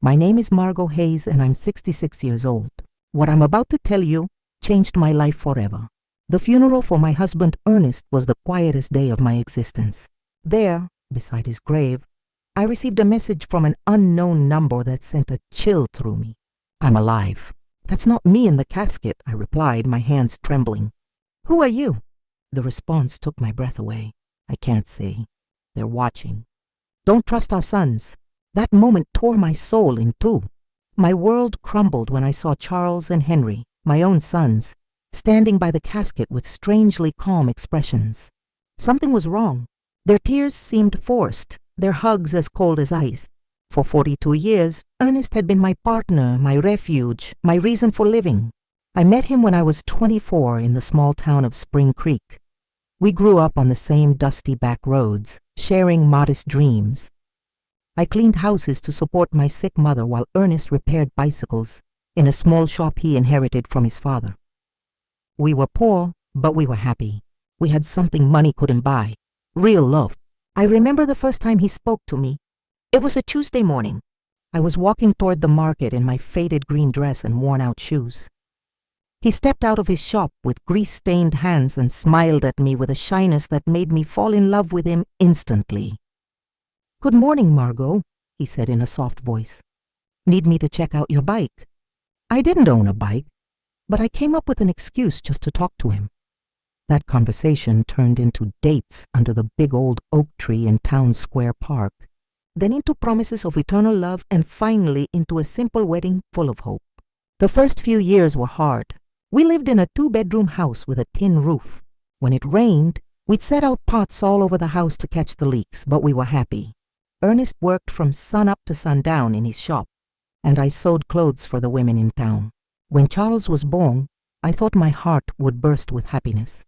My name is Margot Hayes and I'm 66 years old. What I'm about to tell you changed my life forever. The funeral for my husband Ernest was the quietest day of my existence. There, beside his grave, I received a message from an unknown number that sent a chill through me. I'm alive. That's not me in the casket, I replied, my hands trembling. Who are you? The response took my breath away. I can't say. They're watching. Don't trust our sons. That moment tore my soul in two. My world crumbled when I saw Charles and Henry, my own sons, standing by the casket with strangely calm expressions. Something was wrong. Their tears seemed forced, their hugs as cold as ice. For 42 years, Ernest had been my partner, my refuge, my reason for living. I met him when I was 24 in the small town of Spring Creek. We grew up on the same dusty back roads, sharing modest dreams. I cleaned houses to support my sick mother while Ernest repaired bicycles in a small shop he inherited from his father. We were poor, but we were happy. We had something money couldn't buy. Real love. I remember the first time he spoke to me. It was a Tuesday morning. I was walking toward the market in my faded green dress and worn-out shoes. He stepped out of his shop with grease-stained hands and smiled at me with a shyness that made me fall in love with him instantly. Good morning, Margot, he said in a soft voice. Need me to check out your bike? I didn't own a bike, but I came up with an excuse just to talk to him. That conversation turned into dates under the big old oak tree in Town Square Park, then into promises of eternal love, and finally into a simple wedding full of hope. The first few years were hard. We lived in a 2-bedroom house with a tin roof. When it rained, we'd set out pots all over the house to catch the leaks, but we were happy. Ernest worked from sun up to sundown in his shop, and I sewed clothes for the women in town. When Charles was born, I thought my heart would burst with happiness.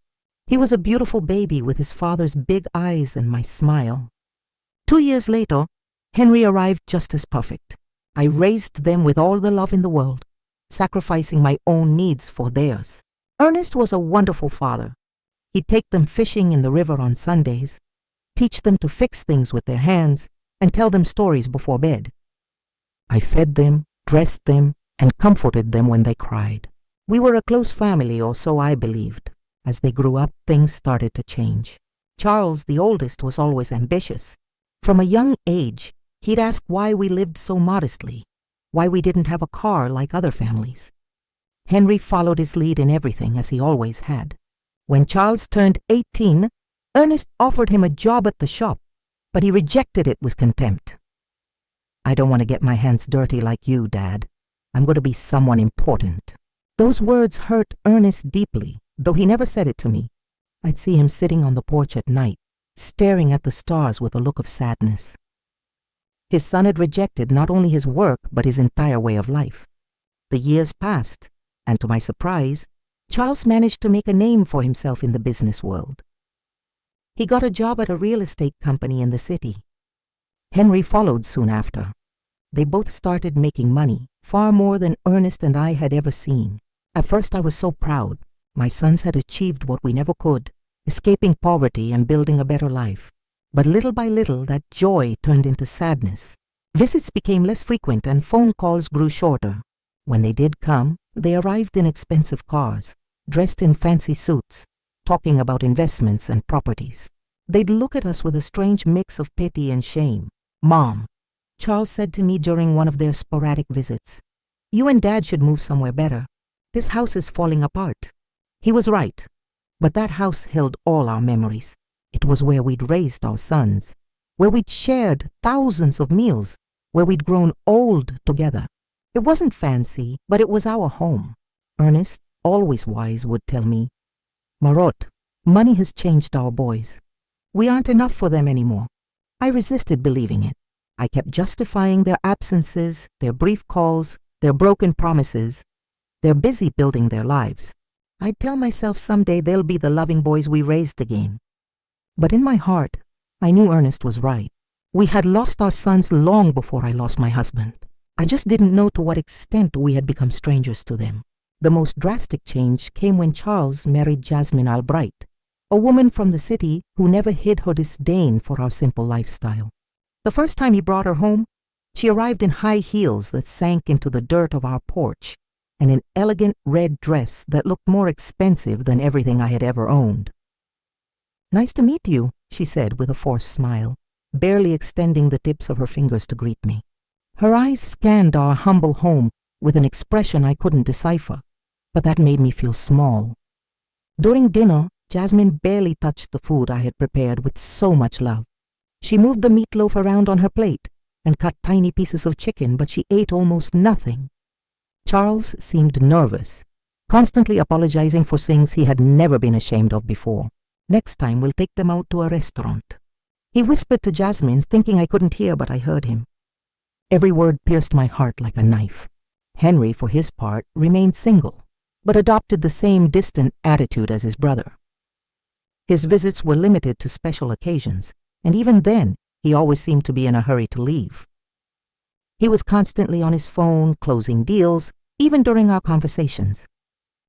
He was a beautiful baby with his father's big eyes and my smile. 2 years later, Henry arrived just as perfect. I raised them with all the love in the world, sacrificing my own needs for theirs. Ernest was a wonderful father. He'd take them fishing in the river on Sundays, teach them to fix things with their hands, and tell them stories before bed. I fed them, dressed them, and comforted them when they cried. We were a close family, or so I believed. As they grew up, things started to change. Charles, the oldest, was always ambitious. From a young age, he'd ask why we lived so modestly, why we didn't have a car like other families. Henry followed his lead in everything, as he always had. When Charles turned 18, Ernest offered him a job at the shop, but he rejected it with contempt. I don't want to get my hands dirty like you, Dad. I'm going to be someone important. Those words hurt Ernest deeply, though he never said it to me. I'd see him sitting on the porch at night, staring at the stars with a look of sadness. His son had rejected not only his work, but his entire way of life. The years passed, and to my surprise, Charles managed to make a name for himself in the business world. He got a job at a real estate company in the city. Henry followed soon after. They both started making money, far more than Ernest and I had ever seen. At first I was so proud. My sons had achieved what we never could, escaping poverty and building a better life. But little by little, that joy turned into sadness. Visits became less frequent and phone calls grew shorter. When they did come, they arrived in expensive cars, dressed in fancy suits, talking about investments and properties. They'd look at us with a strange mix of pity and shame. Mom, Charles said to me during one of their sporadic visits, you and Dad should move somewhere better. This house is falling apart. He was right, but that house held all our memories. It was where we'd raised our sons, where we'd shared thousands of meals, where we'd grown old together. It wasn't fancy, but it was our home. Ernest, always wise, would tell me, Marot, money has changed our boys. We aren't enough for them anymore. I resisted believing it. I kept justifying their absences, their brief calls, their broken promises. They're busy building their lives. I'd tell myself someday they'll be the loving boys we raised again. But in my heart, I knew Ernest was right. We had lost our sons long before I lost my husband. I just didn't know to what extent we had become strangers to them. The most drastic change came when Charles married Jasmine Albright, a woman from the city who never hid her disdain for our simple lifestyle. The first time he brought her home, She arrived in high heels that sank into the dirt of our porch and an elegant red dress that looked more expensive than everything I had ever owned. "Nice to meet you," she said with a forced smile, barely extending the tips of her fingers to greet me. Her eyes scanned our humble home with an expression I couldn't decipher, but that made me feel small. During dinner, Jasmine barely touched the food I had prepared with so much love. She moved the meatloaf around on her plate and cut tiny pieces of chicken, but she ate almost nothing. Charles seemed nervous, constantly apologizing for things he had never been ashamed of before. "Next time we'll take them out to a restaurant," he whispered to Jasmine, thinking I couldn't hear, but I heard him. Every word pierced my heart like a knife. Henry, for his part, remained single, but adopted the same distant attitude as his brother. His visits were limited to special occasions, and even then, he always seemed to be in a hurry to leave. He was constantly on his phone, closing deals, even during our conversations.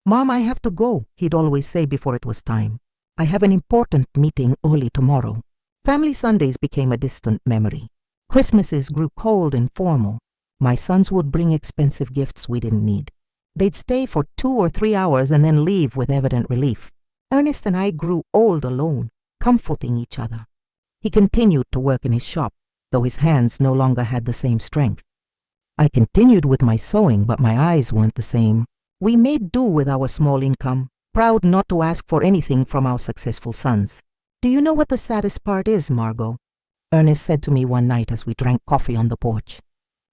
"Mom, I have to go," he'd always say before it was time. "I have an important meeting early tomorrow." Family Sundays became a distant memory. Christmases grew cold and formal. My sons would bring expensive gifts we didn't need. They'd stay for 2 or 3 hours and then leave with evident relief. Ernest and I grew old alone, comforting each other. He continued to work in his shop, though his hands no longer had the same strength. I continued with my sewing, but my eyes weren't the same. We made do with our small income, proud not to ask for anything from our successful sons. "Do you know what the saddest part is, Margot?" Ernest said to me one night as we drank coffee on the porch.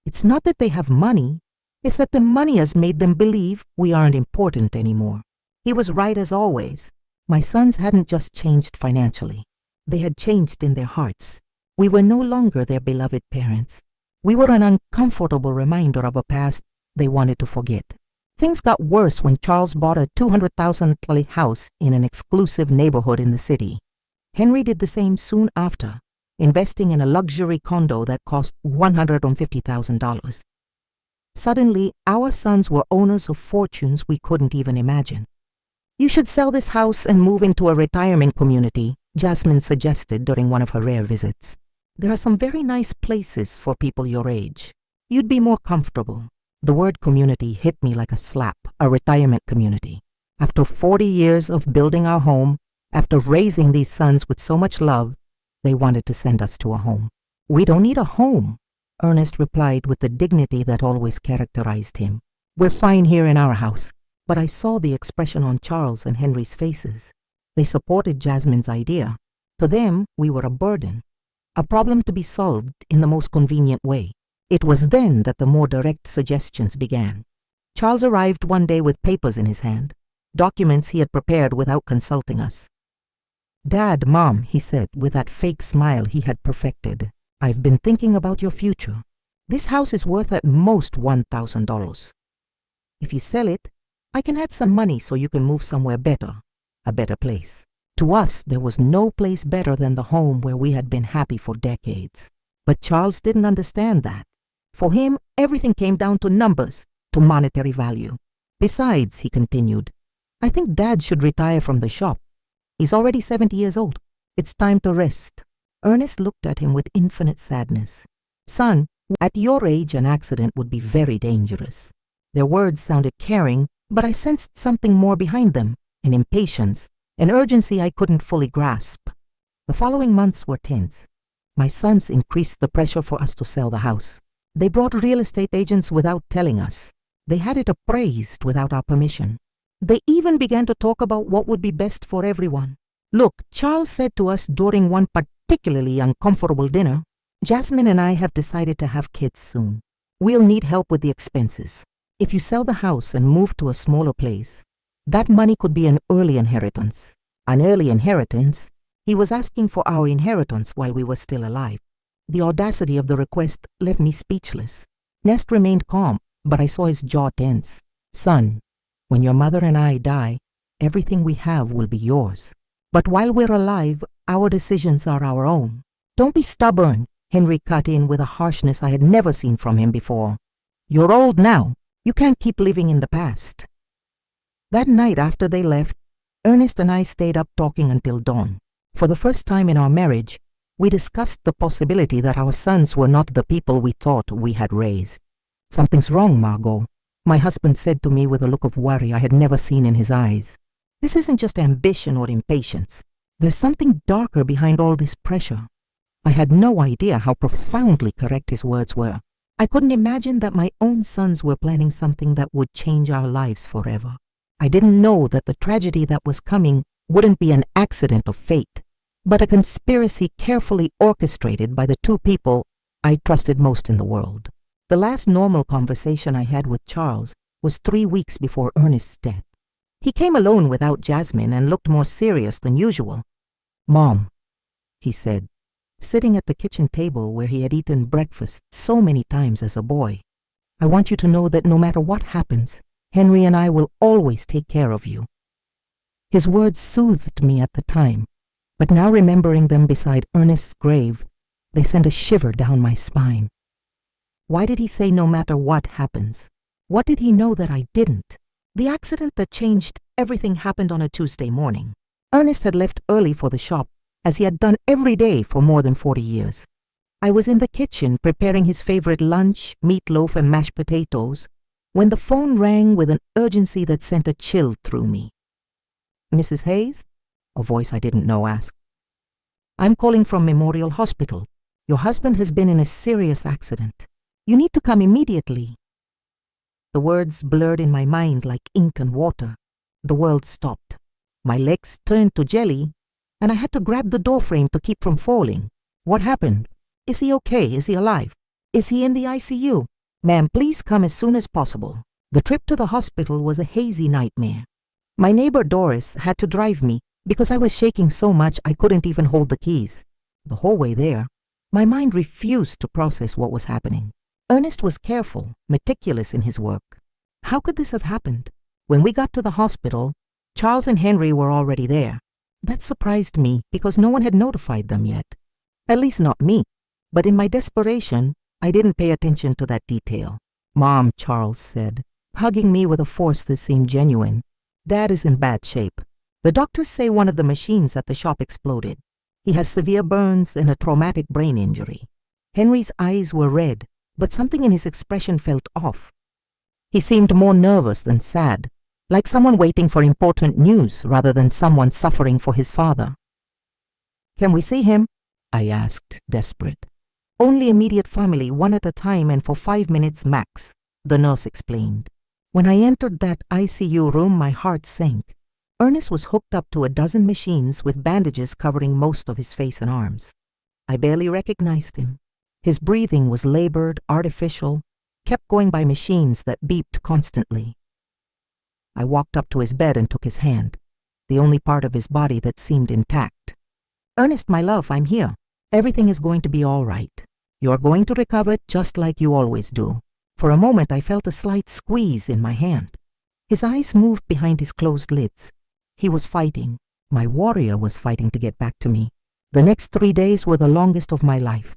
"It's not that they have money, it's that the money has made them believe we aren't important anymore." He was right as always. My sons hadn't just changed financially. They had changed in their hearts. We were no longer their beloved parents. We were an uncomfortable reminder of a past they wanted to forget. Things got worse when Charles bought a $200,000 house in an exclusive neighborhood in the city. Henry did the same soon after, investing in a luxury condo that cost $150,000. Suddenly, our sons were owners of fortunes we couldn't even imagine. "You should sell this house and move into a retirement community," Jasmine suggested during one of her rare visits. "There are some very nice places for people your age. You'd be more comfortable." The word community hit me like a slap, a retirement community. After 40 years of building our home, after raising these sons with so much love, they wanted to send us to a home. "We don't need a home," Ernest replied with the dignity that always characterized him. "We're fine here in our house." But I saw the expression on Charles and Henry's faces. They supported Jasmine's idea. To them, we were a burden, a problem to be solved in the most convenient way. It was then that the more direct suggestions began. Charles arrived one day with papers in his hand, documents he had prepared without consulting us. "Dad, Mom," he said with that fake smile he had perfected, "I've been thinking about your future. This house is worth at most $1,000. If you sell it, I can add some money so you can move somewhere better, a better place." To us, there was no place better than the home where we had been happy for decades. But Charles didn't understand that. For him, everything came down to numbers, to monetary value. "Besides," he continued, "I think Dad should retire from the shop. He's already 70 years old. It's time to rest." Ernest looked at him with infinite sadness. "Son, at your age an accident would be very dangerous." Their words sounded caring, but I sensed something more behind them, an impatience, an urgency I couldn't fully grasp. The following months were tense. My sons increased the pressure for us to sell the house. They brought real estate agents without telling us. They had it appraised without our permission. They even began to talk about what would be best for everyone. "Look," Charles said to us during one particularly uncomfortable dinner, "Jasmine and I have decided to have kids soon. We'll need help with the expenses. If you sell the house and move to a smaller place, that money could be an early inheritance." An early inheritance? He was asking for our inheritance while we were still alive. The audacity of the request left me speechless. Nest remained calm, but I saw his jaw tense. "Son, when your mother and I die, everything we have will be yours. But while we're alive, our decisions are our own." "Don't be stubborn," Henry cut in with a harshness I had never seen from him before. "You're old now. You can't keep living in the past." That night after they left, Ernest and I stayed up talking until dawn. For the first time in our marriage, We discussed the possibility that our sons were not the people we thought we had raised. "Something's wrong, Margot," my husband said to me with a look of worry I had never seen in his eyes. "This isn't just ambition or impatience. There's something darker behind all this pressure." I had no idea how profoundly correct his words were. I couldn't imagine that my own sons were planning something that would change our lives forever. I didn't know that the tragedy that was coming wouldn't be an accident of fate, but a conspiracy carefully orchestrated by the two people I trusted most in the world. The last normal conversation I had with Charles was 3 weeks before Ernest's death. He came alone without Jasmine and looked more serious than usual. "Mom," he said, sitting at the kitchen table where he had eaten breakfast so many times as a boy, "I want you to know that no matter what happens, Henry and I will always take care of you." His words soothed me at the time, but now remembering them beside Ernest's grave, they sent a shiver down my spine. Why did he say no matter what happens? What did he know that I didn't? The accident that changed everything happened on a Tuesday morning. Ernest had left early for the shop, as he had done every day for more than 40 years. I was in the kitchen preparing his favorite lunch, meatloaf and mashed potatoes, when the phone rang with an urgency that sent a chill through me. "Mrs. Hayes?" a voice I didn't know asked. "I'm calling from Memorial Hospital. Your husband has been in a serious accident. You need to come immediately." The words blurred in my mind like ink and water. The world stopped. My legs turned to jelly, and I had to grab the doorframe to keep from falling. "What happened? Is he okay? Is he alive? Is he in the ICU? Ma'am, please come as soon as possible." The trip to the hospital was a hazy nightmare. My neighbor Doris had to drive me because I was shaking so much I couldn't even hold the keys. The whole way there, my mind refused to process what was happening. Ernest was careful, meticulous in his work. How could this have happened? When we got to the hospital, Charles and Henry were already there. That surprised me because no one had notified them yet. At least not me. But in my desperation, I didn't pay attention to that detail. "Mom," Charles said, hugging me with a force that seemed genuine, "Dad is in bad shape. The doctors say one of the machines at the shop exploded. He has severe burns and a traumatic brain injury." Henry's eyes were red, but something in his expression felt off. He seemed more nervous than sad, like someone waiting for important news rather than someone suffering for his father. "Can we see him?" I asked, desperate. "Only immediate family, one at a time and for 5 minutes max," the nurse explained. When I entered that ICU room, my heart sank. Ernest was hooked up to a dozen machines with bandages covering most of his face and arms. I barely recognized him. His breathing was labored, artificial, kept going by machines that beeped constantly. I walked up to his bed and took his hand, the only part of his body that seemed intact. "Ernest, my love, I'm here. Everything is going to be all right. You're going to recover just like you always do." For a moment, I felt a slight squeeze in my hand. His eyes moved behind his closed lids. He was fighting. My warrior was fighting to get back to me. The next 3 days were the longest of my life.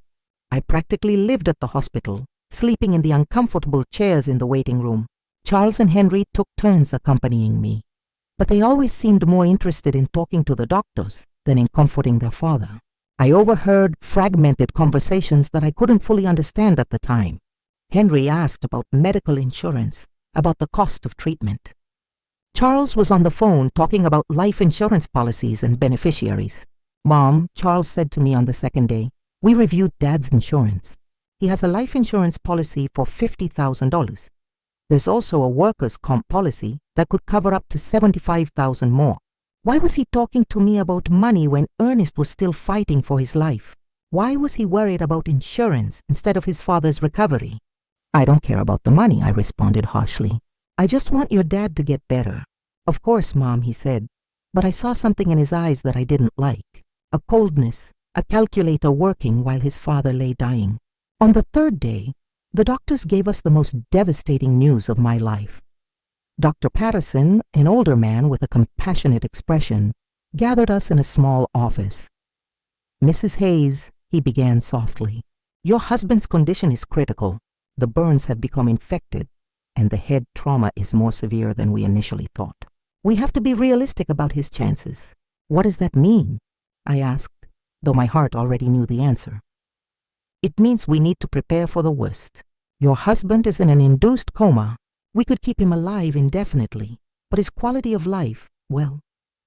I practically lived at the hospital, sleeping in the uncomfortable chairs in the waiting room. Charles and Henry took turns accompanying me, but they always seemed more interested in talking to the doctors than in comforting their father. I overheard fragmented conversations that I couldn't fully understand at the time. Henry asked about medical insurance, about the cost of treatment. Charles was on the phone talking about life insurance policies and beneficiaries. "Mom," Charles said to me on the second day, "we reviewed Dad's insurance. He has a life insurance policy for $50,000. There's also a workers' comp policy that could cover up to $75,000 more." Why was he talking to me about money when Ernest was still fighting for his life? Why was he worried about insurance instead of his father's recovery? "I don't care about the money," I responded harshly. "I just want your dad to get better." "Of course, Mom," he said, but I saw something in his eyes that I didn't like. A coldness, a calculator working while his father lay dying. On the third day, the doctors gave us the most devastating news of my life. Dr. Patterson, an older man with a compassionate expression, gathered us in a small office. "Mrs. Hayes," he began softly, "your husband's condition is critical. The burns have become infected, and the head trauma is more severe than we initially thought. We have to be realistic about his chances." "What does that mean?" I asked. though my heart already knew the answer. It means we need to prepare for the worst. Your husband is in an induced coma. We could keep him alive indefinitely, but his quality of life, well,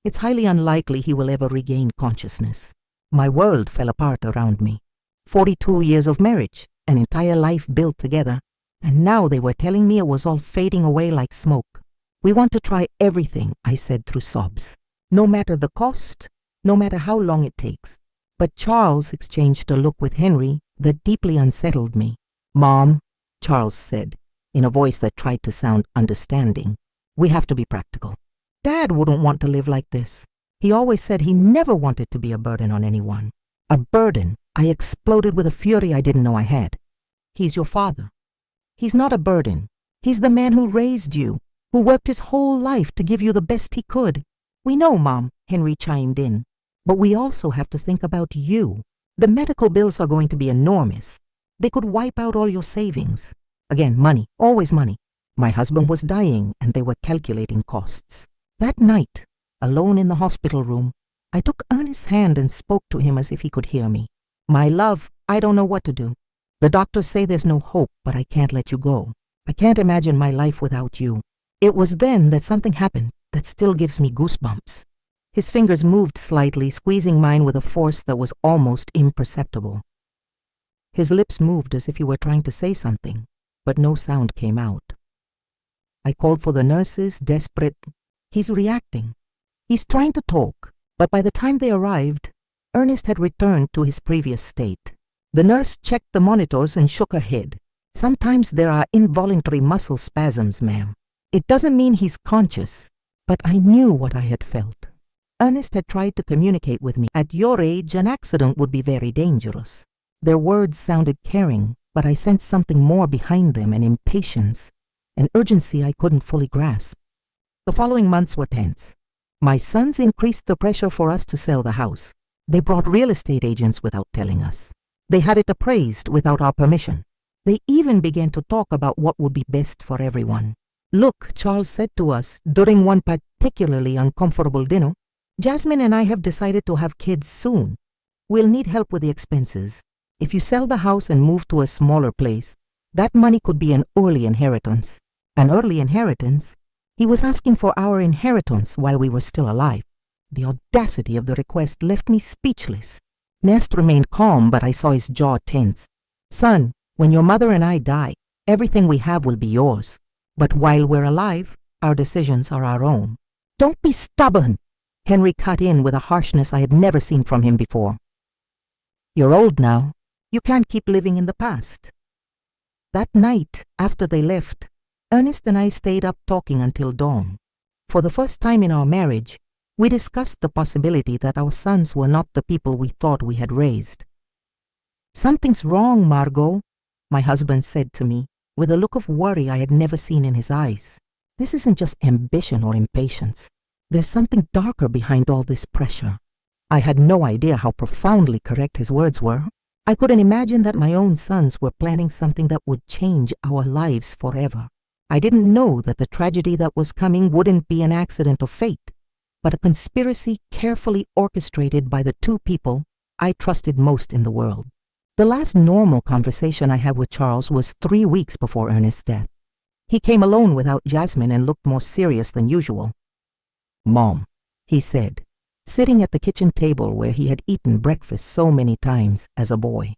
it's highly unlikely he will ever regain consciousness. My world fell apart around me. 42 years of marriage, an entire life built together, and now they were telling me it was all fading away like smoke. We want to try everything, I said through sobs. No matter the cost, no matter how long it takes. But Charles exchanged a look with Henry that deeply unsettled me. Mom, Charles said, in a voice that tried to sound understanding, we have to be practical. Dad wouldn't want to live like this. He always said he never wanted to be a burden on anyone. A burden? I exploded with a fury I didn't know I had. He's your father. He's not a burden. He's the man who raised you, who worked his whole life to give you the best he could. We know, Mom, Henry chimed in, but we also have to think about you. The medical bills are going to be enormous. They could wipe out all your savings. Again, money, always money. My husband was dying and they were calculating costs. That night, alone in the hospital room, I took Ernest's hand and spoke to him as if he could hear me. My love, I don't know what to do. The doctors say there's no hope, but I can't let you go. I can't imagine my life without you. It was then that something happened that still gives me goosebumps. His fingers moved slightly, squeezing mine with a force that was almost imperceptible. His lips moved as if he were trying to say something, but no sound came out. I called for the nurses, desperate. He's reacting. He's trying to talk, but by the time they arrived, Ernest had returned to his previous state. The nurse checked the monitors and shook her head. Sometimes there are involuntary muscle spasms, ma'am. It doesn't mean he's conscious, but I knew what I had felt. Ernest had tried to communicate with me. At your age, an accident would be very dangerous. Their words sounded caring, but I sensed something more behind them, an impatience, an urgency I couldn't fully grasp. The following months were tense. My sons increased the pressure for us to sell the house. They brought real estate agents without telling us. They had it appraised without our permission. They even began to talk about what would be best for everyone. Look, Charles said to us during one particularly uncomfortable dinner, Jasmine and I have decided to have kids soon. We'll need help with the expenses. If you sell the house and move to a smaller place, that money could be an early inheritance. An early inheritance? He was asking for our inheritance while we were still alive. The audacity of the request left me speechless. Nest remained calm, but I saw his jaw tense. Son, when your mother and I die, everything we have will be yours. But while we're alive, our decisions are our own. Don't be stubborn, Henry cut in with a harshness I had never seen from him before. You're old now. You can't keep living in the past. That night, after they left, Ernest and I stayed up talking until dawn. For the first time in our marriage, we discussed the possibility that our sons were not the people we thought we had raised. Something's wrong, Margot, my husband said to me, with a look of worry I had never seen in his eyes. This isn't just ambition or impatience. There's something darker behind all this pressure. I had no idea how profoundly correct his words were. I couldn't imagine that my own sons were planning something that would change our lives forever. I didn't know that the tragedy that was coming wouldn't be an accident of fate, but a conspiracy carefully orchestrated by the two people I trusted most in the world. The last normal conversation I had with Charles was 3 weeks before Ernest's death. He came alone without Jasmine and looked more serious than usual. Mom, he said, sitting at the kitchen table where he had eaten breakfast so many times as a boy.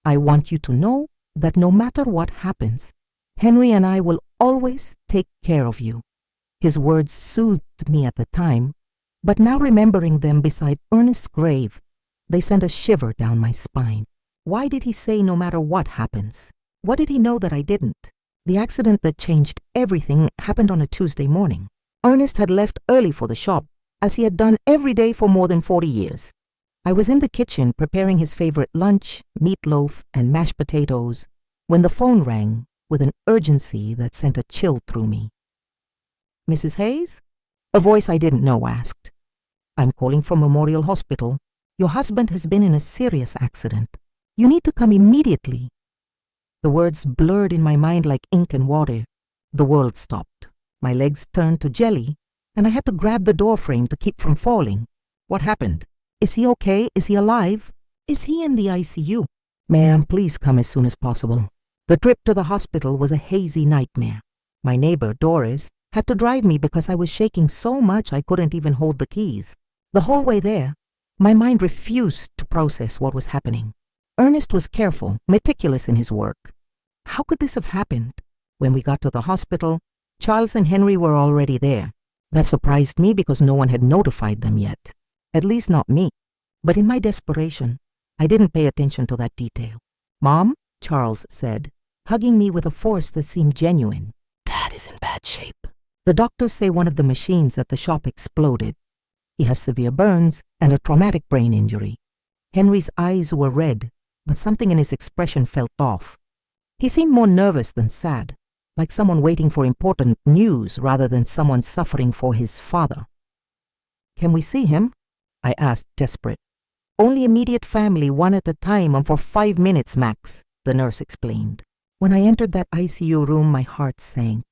I want you to know that no matter what happens, Henry and I will always take care of you. His words soothed me at the time, but now remembering them beside Ernest's grave, they sent a shiver down my spine. Why did he say no matter what happens? What did he know that I didn't? The accident that changed everything happened on a Tuesday morning. Ernest had left early for the shop, as he had done every day for more than 40 years. I was in the kitchen preparing his favorite lunch, meatloaf and mashed potatoes, when the phone rang with an urgency that sent a chill through me. Mrs. Hayes? A voice I didn't know asked. I'm calling from Memorial Hospital. Your husband has been in a serious accident. You need to come immediately. The words blurred in my mind like ink and water. The world stopped. My legs turned to jelly, and I had to grab the door frame to keep from falling. What happened? Is he okay? Is he alive? Is he in the ICU? Ma'am, please come as soon as possible. The trip to the hospital was a hazy nightmare. My neighbor, Doris, had to drive me because I was shaking so much I couldn't even hold the keys. The whole way there, my mind refused to process what was happening. Ernest was careful, meticulous in his work. How could this have happened? When we got to the hospital, Charles and Henry were already there. That surprised me because no one had notified them yet. At least not me. But in my desperation, I didn't pay attention to that detail. "Mom," Charles said, hugging me with a force that seemed genuine. "Dad is in bad shape. The doctors say one of the machines at the shop exploded. He has severe burns and a traumatic brain injury." Henry's eyes were red, but something in his expression felt off. He seemed more nervous than sad, like someone waiting for important news rather than someone suffering for his father. "Can we see him?" I asked, desperate. "Only immediate family, one at a time, and for 5 minutes max," the nurse explained. When I entered that ICU room, my heart sank.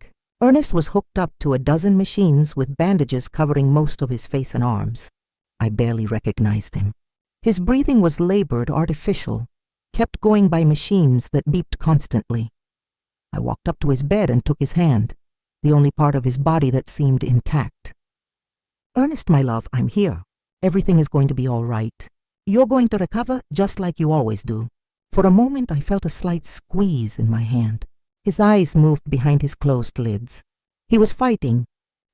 Ernest was hooked up to a dozen machines with bandages covering most of his face and arms. I barely recognized him. His breathing was labored, artificial, kept going by machines that beeped constantly. I walked up to his bed and took his hand, the only part of his body that seemed intact. "Ernest, my love, I'm here. Everything is going to be all right. You're going to recover just like you always do." For a moment, I felt a slight squeeze in my hand. His eyes moved behind his closed lids. He was fighting.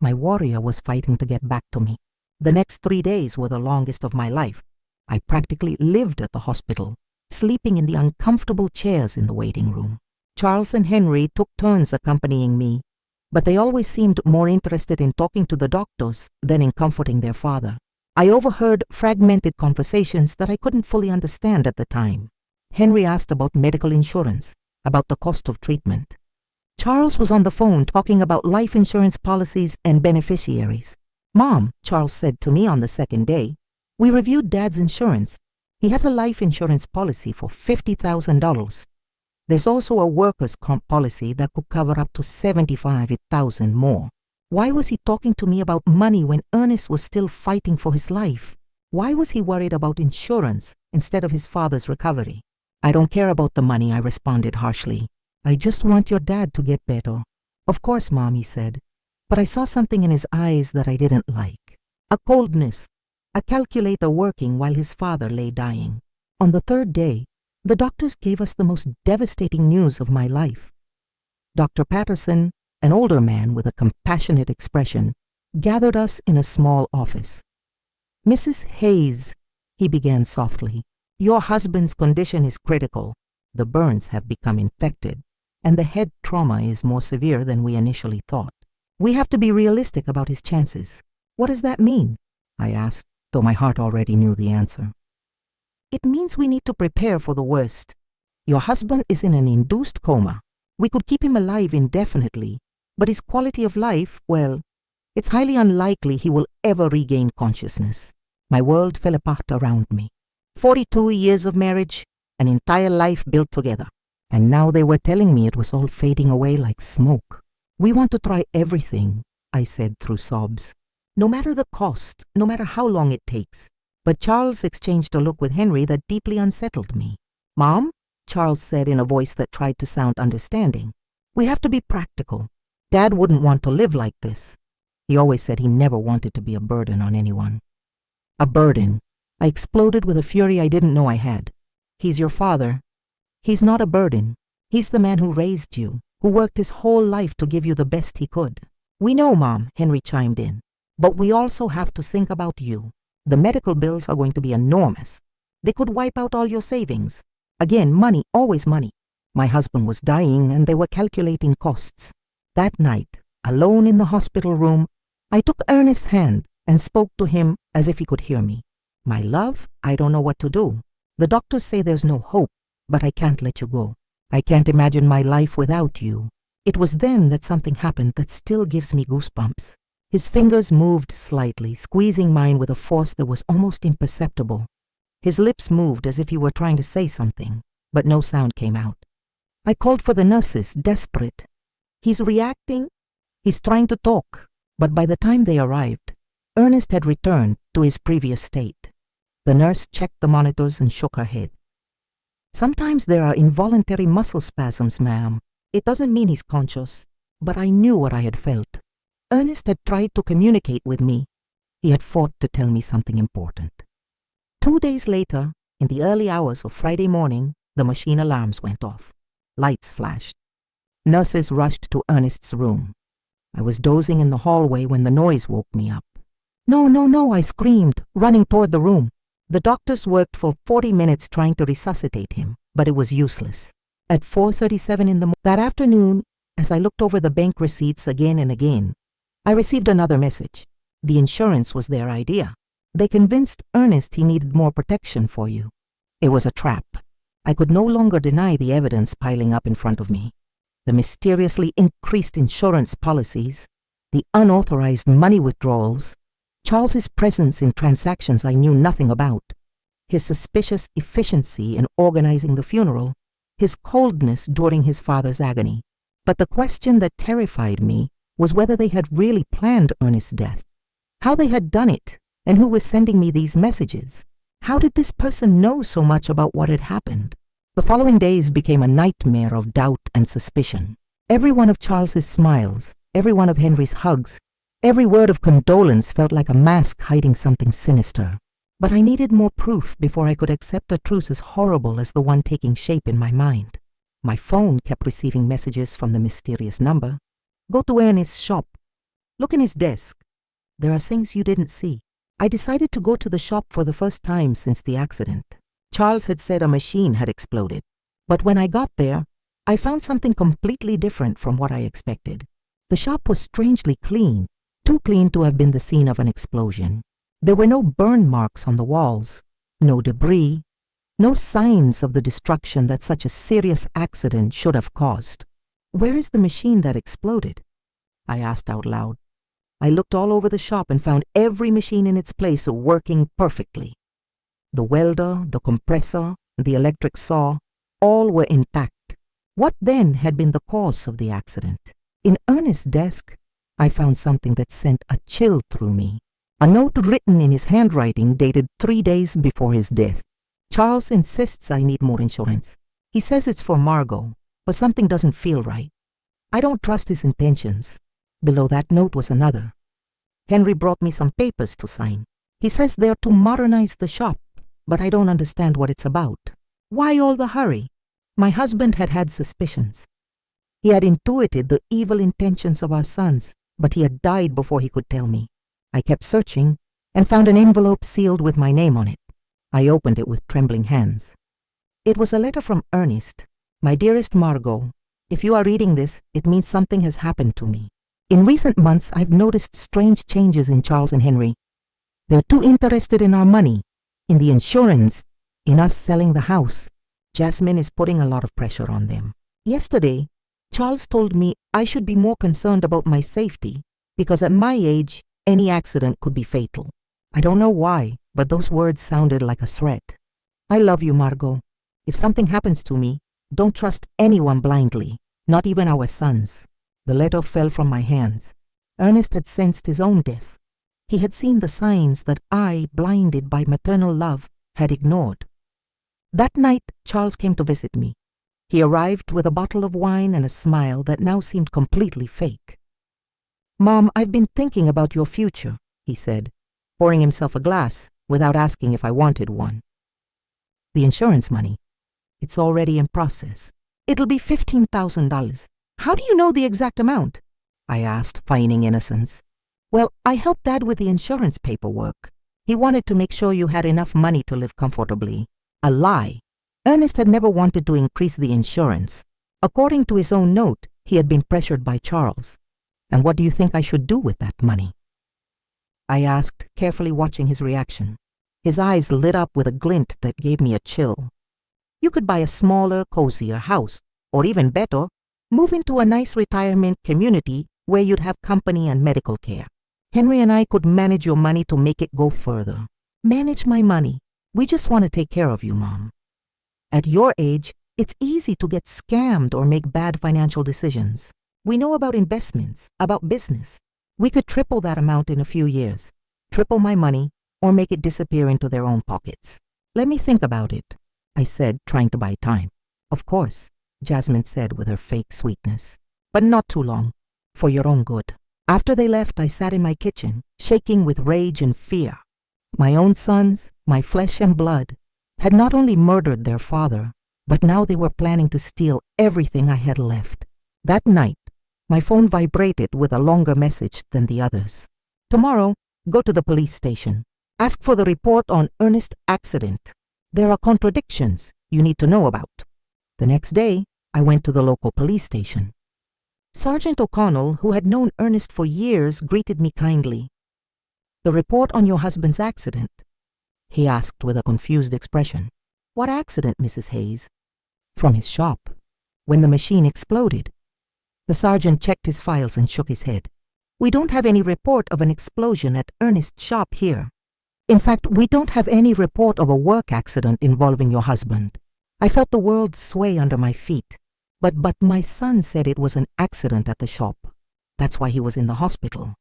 My warrior was fighting to get back to me. The next 3 days were the longest of my life. I practically lived at the hospital, sleeping in the uncomfortable chairs in the waiting room. Charles and Henry took turns accompanying me, but they always seemed more interested in talking to the doctors than in comforting their father. I overheard fragmented conversations that I couldn't fully understand at the time. Henry asked about medical insurance, about the cost of treatment. Charles was on the phone talking about life insurance policies and beneficiaries. "Mom," Charles said to me on the second day, "we reviewed Dad's insurance. He has a life insurance policy for $50,000. There's also a workers' comp policy that could cover up to $75,000 more. Why was he talking to me about money when Ernest was still fighting for his life? Why was he worried about insurance instead of his father's recovery?" "I don't care about the money," I responded harshly. "I just want your dad to get better." "Of course, Mom," he said, but I saw something in his eyes that I didn't like. A coldness, a calculator working while his father lay dying. On the third day, the doctors gave us the most devastating news of my life. Dr. Patterson, an older man with a compassionate expression, gathered us in a small office. "Mrs. Hayes," he began softly, "your husband's condition is critical. The burns have become infected, and the head trauma is more severe than we initially thought. We have to be realistic about his chances." "What does that mean?" I asked, though my heart already knew the answer. "It means we need to prepare for the worst. Your husband is in an induced coma. We could keep him alive indefinitely, but his quality of life, well, it's highly unlikely he will ever regain consciousness." My world fell apart around me. 42 years of marriage, an entire life built together. And now they were telling me it was all fading away like smoke. "We want to try everything," I said through sobs. "No matter the cost, no matter how long it takes." But Charles exchanged a look with Henry that deeply unsettled me. "Mom," Charles said in a voice that tried to sound understanding, "we have to be practical. Dad wouldn't want to live like this. He always said he never wanted to be a burden on anyone." A burden. I exploded with a fury I didn't know I had. "He's your father. He's not a burden. He's the man who raised you, who worked his whole life to give you the best he could." "We know, Mom," Henry chimed in, "but we also have to think about you. The medical bills are going to be enormous. They could wipe out all your savings. Again, money, always money." My husband was dying and they were calculating costs. That night, alone in the hospital room, I took Ernest's hand and spoke to him as if he could hear me. "My love, I don't know what to do. The doctors say there's no hope, but I can't let you go. I can't imagine my life without you." It was then that something happened that still gives me goosebumps. His fingers moved slightly, squeezing mine with a force that was almost imperceptible. His lips moved as if he were trying to say something, but no sound came out. I called for the nurses, desperate. "He's reacting. He's trying to talk." But by the time they arrived, Ernest had returned to his previous state. The nurse checked the monitors and shook her head. Sometimes there are involuntary muscle spasms, ma'am. It doesn't mean he's conscious, but I knew what I had felt. Ernest had tried to communicate with me. He had fought to tell me something important. 2 days later, in the early hours of Friday morning, the machine alarms went off. Lights flashed. Nurses rushed to Ernest's room. I was dozing in the hallway when the noise woke me up. No, no, no, I screamed, running toward the room. The doctors worked for 40 minutes trying to resuscitate him, but it was useless. At 4:37 in the morning that afternoon, as I looked over the bank receipts again and again, I received another message. The insurance was their idea. They convinced Ernest he needed more protection for you. It was a trap. I could no longer deny the evidence piling up in front of me. The mysteriously increased insurance policies, the unauthorized money withdrawals, Charles's presence in transactions I knew nothing about, his suspicious efficiency in organizing the funeral, his coldness during his father's agony. But the question that terrified me was whether they had really planned Ernest's death, how they had done it, and who was sending me these messages. How did this person know so much about what had happened? The following days became a nightmare of doubt and suspicion. Every one of Charles's smiles, every one of Henry's hugs, every word of condolence felt like a mask hiding something sinister. But I needed more proof before I could accept a truth as horrible as the one taking shape in my mind. My phone kept receiving messages from the mysterious number. Go to Ernest's shop. Look in his desk. There are things you didn't see. I decided to go to the shop for the first time since the accident. Charles had said a machine had exploded. But when I got there, I found something completely different from what I expected. The shop was strangely clean, too clean to have been the scene of an explosion. There were no burn marks on the walls, no debris, no signs of the destruction that such a serious accident should have caused. Where is the machine that exploded? I asked out loud. I looked all over the shop and found every machine in its place working perfectly. The welder, the compressor, the electric saw, all were intact. What then had been the cause of the accident? In Ernest's desk, I found something that sent a chill through me. A note written in his handwriting dated 3 days before his death. Charles insists I need more insurance. He says it's for Margot, but something doesn't feel right. I don't trust his intentions. Below that note was another. Henry brought me some papers to sign. He says they're to modernize the shop, but I don't understand what it's about. Why all the hurry? My husband had had suspicions. He had intuited the evil intentions of our sons, but he had died before he could tell me. I kept searching and found an envelope sealed with my name on it. I opened it with trembling hands. It was a letter from Ernest. My dearest Margot, if you are reading this, it means something has happened to me. In recent months, I've noticed strange changes in Charles and Henry. They're too interested in our money, in the insurance, in us selling the house. Jasmine is putting a lot of pressure on them. Yesterday, Charles told me I should be more concerned about my safety because at my age, any accident could be fatal. I don't know why, but those words sounded like a threat. I love you, Margot. If something happens to me, don't trust anyone blindly, not even our sons. The letter fell from my hands. Ernest had sensed his own death. He had seen the signs that I, blinded by maternal love, had ignored. That night, Charles came to visit me. He arrived with a bottle of wine and a smile that now seemed completely fake. Mom, I've been thinking about your future, he said, pouring himself a glass without asking if I wanted one. The insurance money. It's already in process. It'll be $15,000. How do you know the exact amount? I asked, feigning innocence. Well, I helped Dad with the insurance paperwork. He wanted to make sure you had enough money to live comfortably. A lie. Ernest had never wanted to increase the insurance. According to his own note, he had been pressured by Charles. And what do you think I should do with that money? I asked, carefully watching his reaction. His eyes lit up with a glint that gave me a chill. You could buy a smaller, cozier house, or even better, move into a nice retirement community where you'd have company and medical care. Henry and I could manage your money to make it go further. Manage my money. We just want to take care of you, Mom. At your age, it's easy to get scammed or make bad financial decisions. We know about investments, about business. We could triple that amount in a few years. Triple my money, or make it disappear into their own pockets. Let me think about it, I said, trying to buy time. Of course, Jasmine said with her fake sweetness, but not too long, for your own good. After they left, I sat in my kitchen, shaking with rage and fear. My own sons, my flesh and blood, had not only murdered their father, but now they were planning to steal everything I had left. That night, my phone vibrated with a longer message than the others. Tomorrow, go to the police station. Ask for the report on Ernest's accident. There are contradictions you need to know about. The next day, I went to the local police station. Sergeant O'Connell, who had known Ernest for years, greeted me kindly. The report on your husband's accident? He asked with a confused expression. What accident, Mrs. Hayes? From his shop, when the machine exploded. The sergeant checked his files and shook his head. We don't have any report of an explosion at Ernest's shop here. In fact, we don't have any report of a work accident involving your husband. I felt the world sway under my feet. But my son said it was an accident at the shop. That's why he was in the hospital.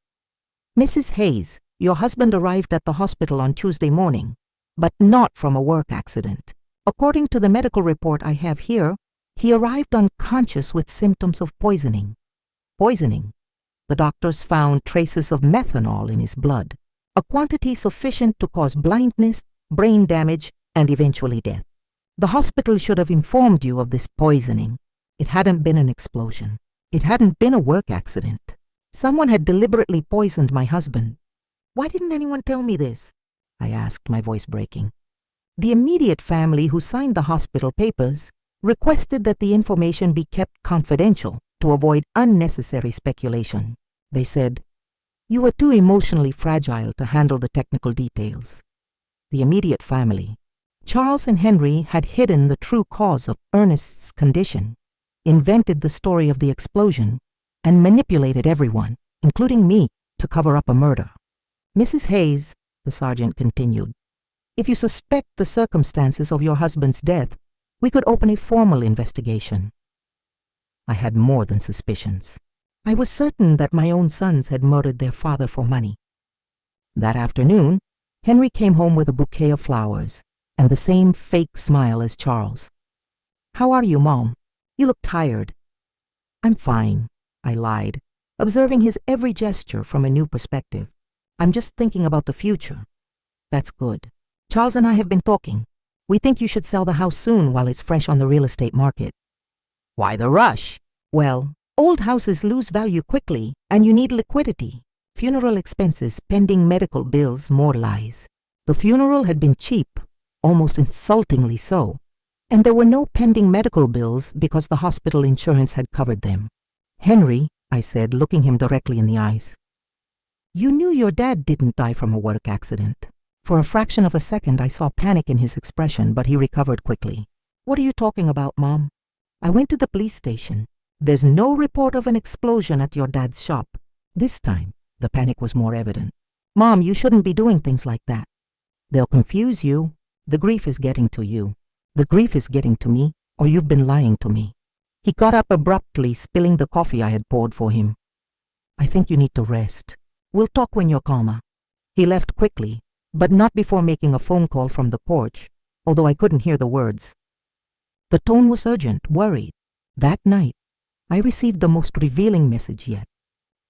Mrs. Hayes, your husband arrived at the hospital on Tuesday morning, but not from a work accident. According to the medical report I have here, he arrived unconscious with symptoms of poisoning. Poisoning? The doctors found traces of methanol in his blood, a quantity sufficient to cause blindness, brain damage, and eventually death. The hospital should have informed you of this poisoning. It hadn't been an explosion. It hadn't been a work accident. Someone had deliberately poisoned my husband. Why didn't anyone tell me this? I asked, my voice breaking. The immediate family who signed the hospital papers requested that the information be kept confidential to avoid unnecessary speculation. They said, you were too emotionally fragile to handle the technical details. The immediate family, Charles and Henry, had hidden the true cause of Ernest's condition, invented the story of the explosion, and manipulated everyone, including me, to cover up a murder. Mrs. Hayes, the sergeant continued, if you suspect the circumstances of your husband's death, we could open a formal investigation. I had more than suspicions. I was certain that my own sons had murdered their father for money. That afternoon, Henry came home with a bouquet of flowers and the same fake smile as Charles. How are you, Mom? You look tired. I'm fine, I lied, observing his every gesture from a new perspective. I'm just thinking about the future. That's good. Charles and I have been talking. We think you should sell the house soon while it's fresh on the real estate market. Why the rush? Well, old houses lose value quickly and you need liquidity. Funeral expenses, pending medical bills, more lies. The funeral had been cheap, almost insultingly so, and there were no pending medical bills because the hospital insurance had covered them. Henry, I said, looking him directly in the eyes, you knew your dad didn't die from a work accident. For a fraction of a second, I saw panic in his expression, but he recovered quickly. What are you talking about, Mom? I went to the police station. There's no report of an explosion at your dad's shop. This time, the panic was more evident. Mom, you shouldn't be doing things like that. They'll confuse you. The grief is getting to you. The grief is getting to me, or you've been lying to me. He got up abruptly, spilling the coffee I had poured for him. I think you need to rest. We'll talk when you're calmer. He left quickly, but not before making a phone call from the porch, although I couldn't hear the words. The tone was urgent, worried. That night, I received the most revealing message yet.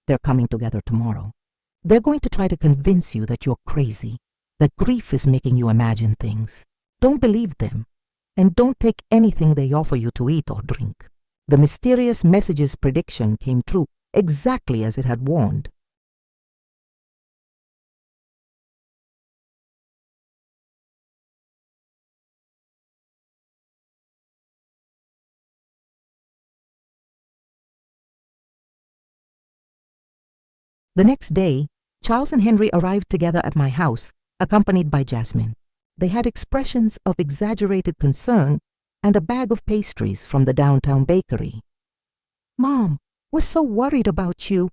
They're coming together tomorrow. They're going to try to convince you that you're crazy, that grief is making you imagine things. Don't believe them, and don't take anything they offer you to eat or drink. The mysterious message's prediction came true, exactly as it had warned. The next day, Charles and Henry arrived together at my house, accompanied by Jasmine. They had expressions of exaggerated concern and a bag of pastries from the downtown bakery. Mom, we're so worried about you,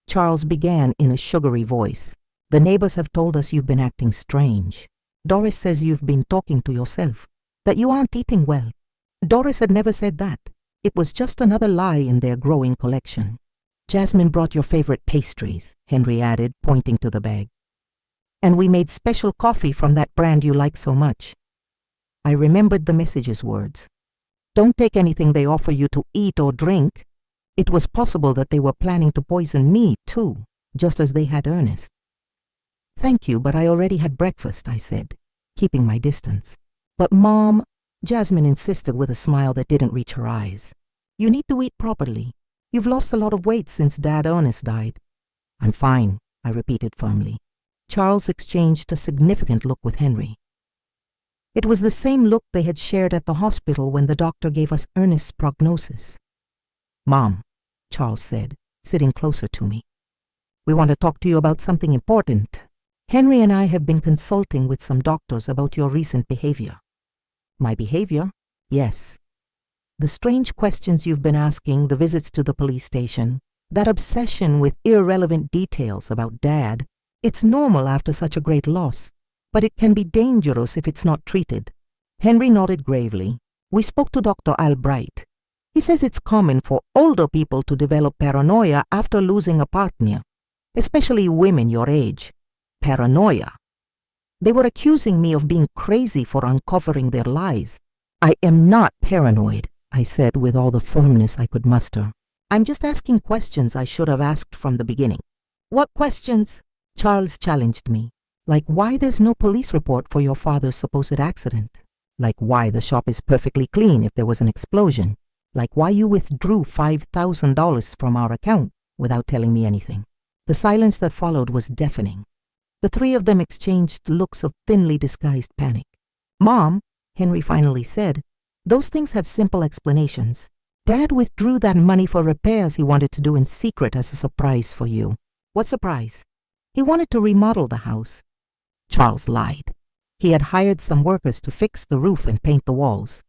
Charles began in a sugary voice. The neighbors have told us you've been acting strange. Doris says you've been talking to yourself, that you aren't eating well. Doris had never said that. It was just another lie in their growing collection. Jasmine brought your favorite pastries, Henry added, pointing to the bag. And we made special coffee from that brand you like so much. I remembered the message's words. Don't take anything they offer you to eat or drink. It was possible that they were planning to poison me, too, just as they had Ernest. Thank you, but I already had breakfast, I said, keeping my distance. But Mom, Jasmine insisted with a smile that didn't reach her eyes. You need to eat properly. You've lost a lot of weight since Dad Ernest died. I'm fine, I repeated firmly. Charles exchanged a significant look with Henry. It was the same look they had shared at the hospital when the doctor gave us Ernest's prognosis. Mom, Charles said, sitting closer to me. We want to talk to you about something important. Henry and I have been consulting with some doctors about your recent behavior. My behavior? Yes. The strange questions you've been asking, the visits to the police station, that obsession with irrelevant details about Dad, it's normal after such a great loss, but it can be dangerous if it's not treated. Henry nodded gravely. We spoke to Dr. Albright. He says it's common for older people to develop paranoia after losing a partner, especially women your age. Paranoia. They were accusing me of being crazy for uncovering their lies. I am not paranoid, I said with all the firmness I could muster. I'm just asking questions I should have asked from the beginning. What questions? Charles challenged me. Like why there's no police report for your father's supposed accident. Like why the shop is perfectly clean if there was an explosion. Like why you withdrew $5,000 from our account without telling me anything. The silence that followed was deafening. The three of them exchanged looks of thinly disguised panic. Mom, Henry finally said, those things have simple explanations. Dad withdrew that money for repairs he wanted to do in secret as a surprise for you. What surprise? He wanted to remodel the house. Charles lied. He had hired some workers to fix the roof and paint the walls.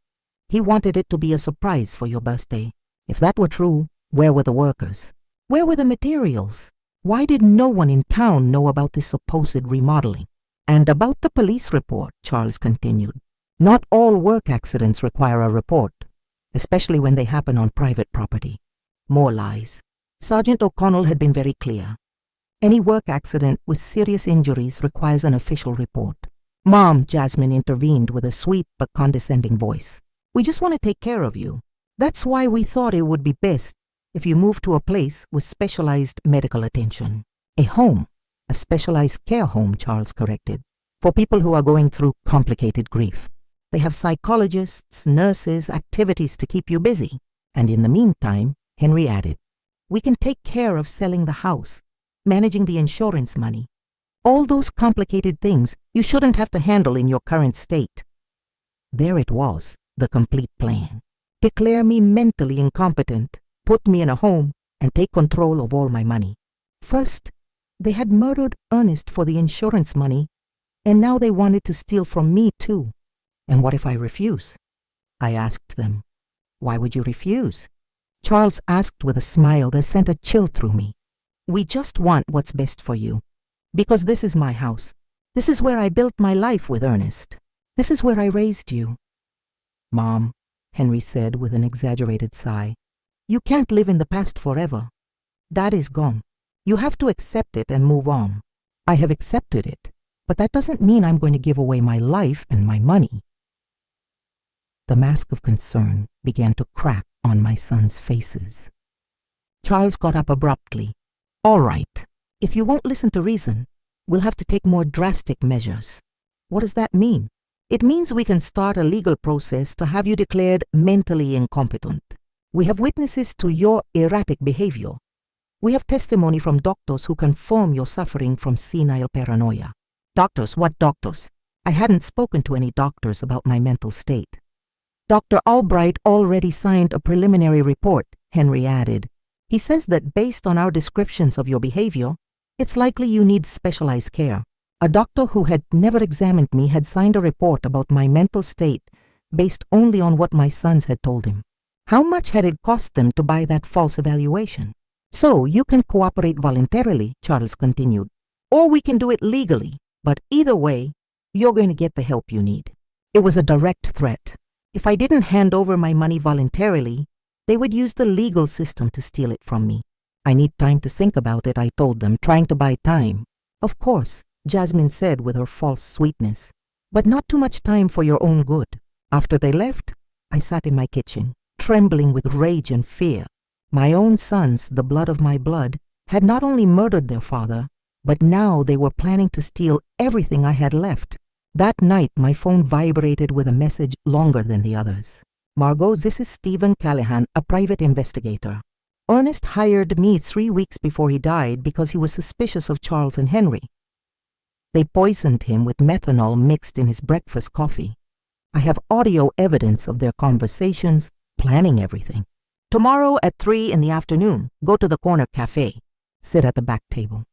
He wanted it to be a surprise for your birthday. If that were true, where were the workers? Where were the materials? Why did no one in town know about this supposed remodeling? And about the police report, Charles continued. Not all work accidents require a report, especially when they happen on private property. More lies. Sergeant O'Connell had been very clear. Any work accident with serious injuries requires an official report. Mom, Jasmine intervened with a sweet but condescending voice. We just want to take care of you. That's why we thought it would be best if you moved to a place with specialized medical attention. A home, a specialized care home, Charles corrected, for people who are going through complicated grief. They have psychologists, nurses, activities to keep you busy. And in the meantime, Henry added, we can take care of selling the house, managing the insurance money. All those complicated things you shouldn't have to handle in your current state. There it was, the complete plan. Declare me mentally incompetent, put me in a home, and take control of all my money. First, they had murdered Ernest for the insurance money, and now they wanted to steal from me too. And what if I refuse? I asked them. Why would you refuse? Charles asked with a smile that sent a chill through me. We just want what's best for you. Because this is my house. This is where I built my life with Ernest. This is where I raised you. Mom, Henry said with an exaggerated sigh, you can't live in the past forever. That is gone. You have to accept it and move on. I have accepted it, but that doesn't mean I'm going to give away my life and my money. The mask of concern began to crack on my sons' faces. Charles got up abruptly. All right, if you won't listen to reason, we'll have to take more drastic measures. What does that mean? It means we can start a legal process to have you declared mentally incompetent. We have witnesses to your erratic behavior. We have testimony from doctors who confirm you're suffering from senile paranoia. Doctors? What doctors? I hadn't spoken to any doctors about my mental state. Dr. Albright already signed a preliminary report, Henry added. He says that based on our descriptions of your behavior, it's likely you need specialized care. A doctor who had never examined me had signed a report about my mental state based only on what my sons had told him. How much had it cost them to buy that false evaluation? So you can cooperate voluntarily, Charles continued, or we can do it legally, but either way, you're going to get the help you need. It was a direct threat. If I didn't hand over my money voluntarily, they would use the legal system to steal it from me. I need time to think about it, I told them, trying to buy time. Of course, Jasmine said with her false sweetness, "but not too much time for your own good." After they left, I sat in my kitchen, trembling with rage and fear. My own sons, the blood of my blood, had not only murdered their father, but now they were planning to steal everything I had left. That night, my phone vibrated with a message longer than the others. "Margot, this is Stephen Callahan, a private investigator. Ernest hired me 3 weeks before he died because he was suspicious of Charles and Henry. They poisoned him with methanol mixed in his breakfast coffee. I have audio evidence of their conversations, planning everything. Tomorrow at 3 in the afternoon, go to the corner cafe. Sit at the back table.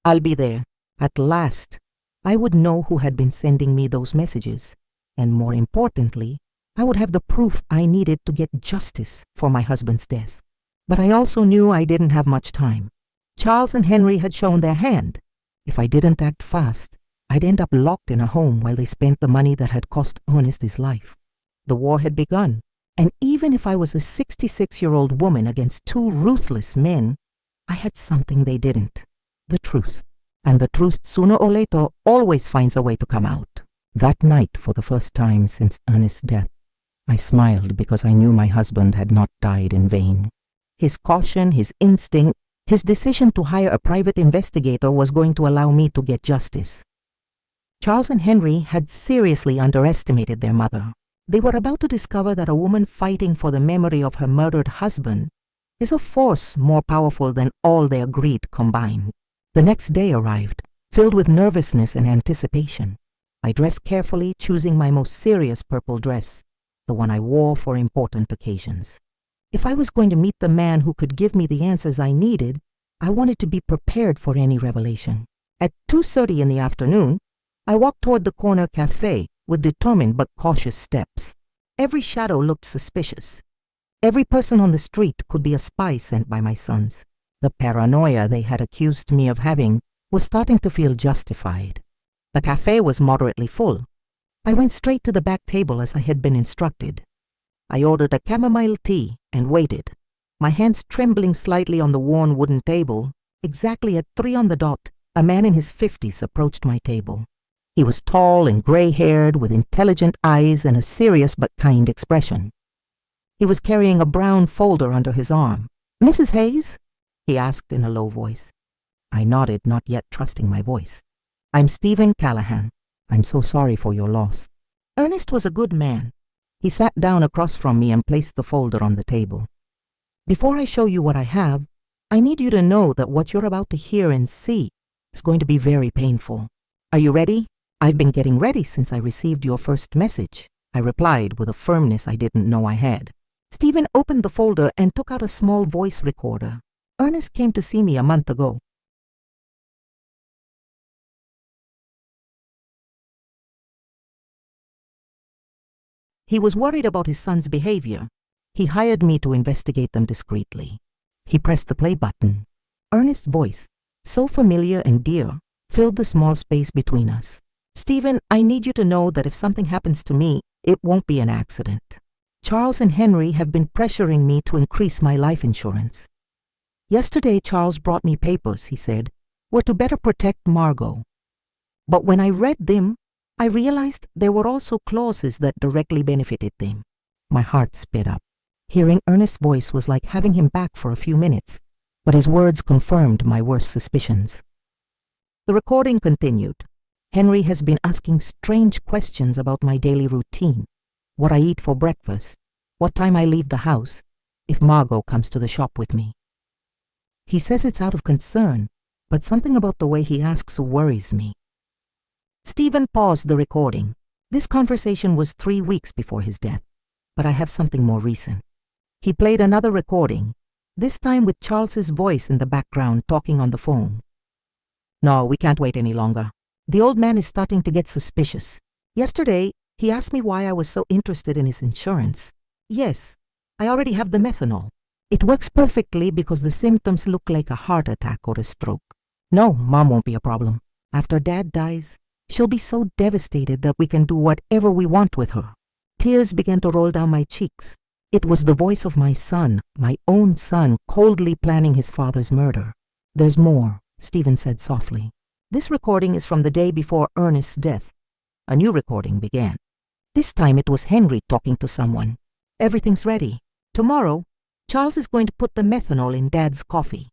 I'll be there." At last, I would know who had been sending me those messages, and more importantly, I would have the proof I needed to get justice for my husband's death. But I also knew I didn't have much time. Charles and Henry had shown their hand. If I didn't act fast, I'd end up locked in a home while they spent the money that had cost Ernest his life. The war had begun, and even if I was a 66-year-old woman against 2 ruthless men, I had something they didn't: the truth. And the truth, sooner or later, always finds a way to come out. That night, for the first time since Ernest's death, I smiled because I knew my husband had not died in vain. His caution, his instinct, his decision to hire a private investigator was going to allow me to get justice. Charles and Henry had seriously underestimated their mother. They were about to discover that a woman fighting for the memory of her murdered husband is a force more powerful than all their greed combined. The next day arrived, filled with nervousness and anticipation. I dressed carefully, choosing my most serious purple dress, the one I wore for important occasions. If I was going to meet the man who could give me the answers I needed, I wanted to be prepared for any revelation. At 2:30 in the afternoon, I walked toward the corner cafe with determined but cautious steps. Every shadow looked suspicious. Every person on the street could be a spy sent by my sons. The paranoia they had accused me of having was starting to feel justified. The cafe was moderately full. I went straight to the back table as I had been instructed. I ordered a chamomile tea and waited, my hands trembling slightly on the worn wooden table. Exactly at 3 on the dot, a man in his 50s approached my table. He was tall and gray-haired, with intelligent eyes and a serious but kind expression. He was carrying a brown folder under his arm. "Mrs. Hayes?" he asked in a low voice. I nodded, not yet trusting my voice. "I'm Stephen Callahan. I'm so sorry for your loss." Ernest was a good man. He sat down across from me and placed the folder on the table. "Before I show you what I have, I need you to know that what you're about to hear and see is going to be very painful. Are you ready?" "I've been getting ready since I received your first message," I replied with a firmness I didn't know I had. Stephen opened the folder and took out a small voice recorder. "Ernest came to see me a month ago. He was worried about his son's behavior. He hired me to investigate them discreetly." He pressed the play button. Ernest's voice, so familiar and dear, filled the small space between us. "Stephen, I need you to know that if something happens to me, it won't be an accident. Charles and Henry have been pressuring me to increase my life insurance. Yesterday, Charles brought me papers, he said, were to better protect Margot. But when I read them, I realized there were also clauses that directly benefited them." My heart sped up. Hearing Ernest's voice was like having him back for a few minutes, but his words confirmed my worst suspicions. The recording continued. "Henry has been asking strange questions about my daily routine, what I eat for breakfast, what time I leave the house, if Margot comes to the shop with me. He says it's out of concern, but something about the way he asks worries me." Stephen paused the recording. This conversation was 3 weeks before his death, but I have something more recent. He played another recording, this time with Charles's voice in the background talking on the phone. "No, we can't wait any longer. The old man is starting to get suspicious. Yesterday, he asked me why I was so interested in his insurance. Yes, I already have the methanol. It works perfectly because the symptoms look like a heart attack or a stroke. No, Mom won't be a problem. After Dad dies, she'll be so devastated that we can do whatever we want with her." Tears began to roll down my cheeks. It was the voice of my son, my own son, coldly planning his father's murder. "There's more," Stephen said softly. This recording is from the day before Ernest's death. A new recording began. This time it was Henry talking to someone. Everything's ready. Tomorrow, Charles is going to put the methanol in Dad's coffee.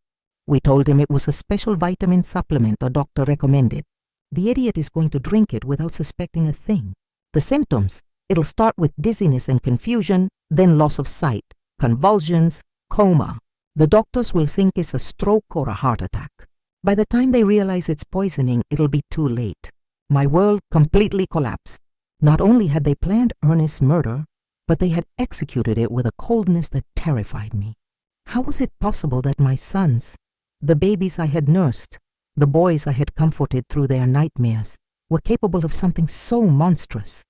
We told him it was a special vitamin supplement a doctor recommended. The idiot is going to drink it without suspecting a thing. The symptoms: it'll start with dizziness and confusion, then loss of sight, convulsions, coma. The doctors will think it's a stroke or a heart attack. By the time they realize it's poisoning, it'll be too late. My world completely collapsed. Not only had they planned Ernest's murder, but they had executed it with a coldness that terrified me. How was it possible that my sons, the babies I had nursed, the boys I had comforted through their nightmares, were capable of something so monstrous?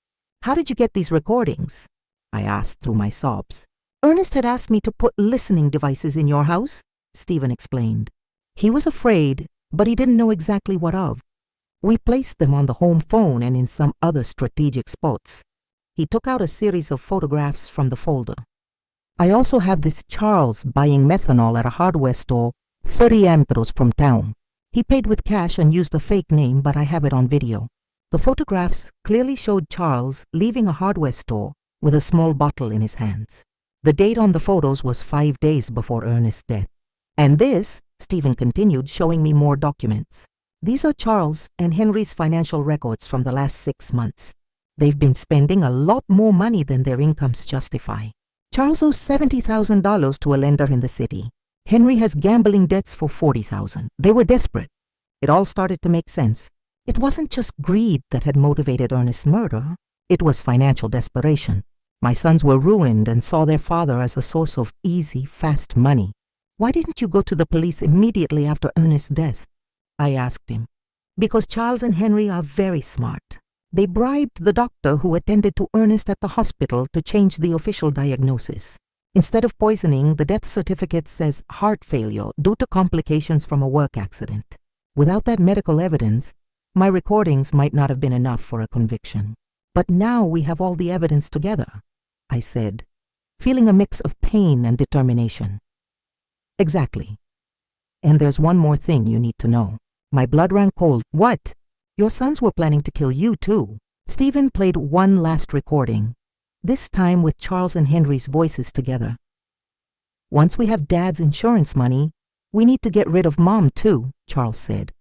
How did you get these recordings? I asked through my sobs. Ernest had asked me to put listening devices in your house, Stephen explained. He was afraid, but he didn't know exactly what of. We placed them on the home phone and in some other strategic spots. He took out a series of photographs from the folder. I also have this Charles buying methanol at a hardware store 30 metros from town. He paid with cash and used a fake name, but I have it on video. The photographs clearly showed Charles leaving a hardware store with a small bottle in his hands. The date on the photos was 5 days before Ernest's death. And this, Stephen continued, showing me more documents. These are Charles and Henry's financial records from the last 6 months. They've been spending a lot more money than their incomes justify. Charles owes $70,000 to a lender in the city. Henry has gambling debts for $40,000. They were desperate. It all started to make sense. It wasn't just greed that had motivated Ernest's murder. It was financial desperation. My sons were ruined and saw their father as a source of easy, fast money. Why didn't you go to the police immediately after Ernest's death? I asked him. Because Charles and Henry are very smart. They bribed the doctor who attended to Ernest at the hospital to change the official diagnosis. Instead of poisoning, the death certificate says heart failure due to complications from a work accident. Without that medical evidence, my recordings might not have been enough for a conviction. But now we have all the evidence together, I said, feeling a mix of pain and determination. Exactly. And there's one more thing you need to know. My blood ran cold. What? Your sons were planning to kill you too. Stephen played one last recording, this time with Charles and Henry's voices together. Once we have Dad's insurance money, we need to get rid of Mom too, Charles said.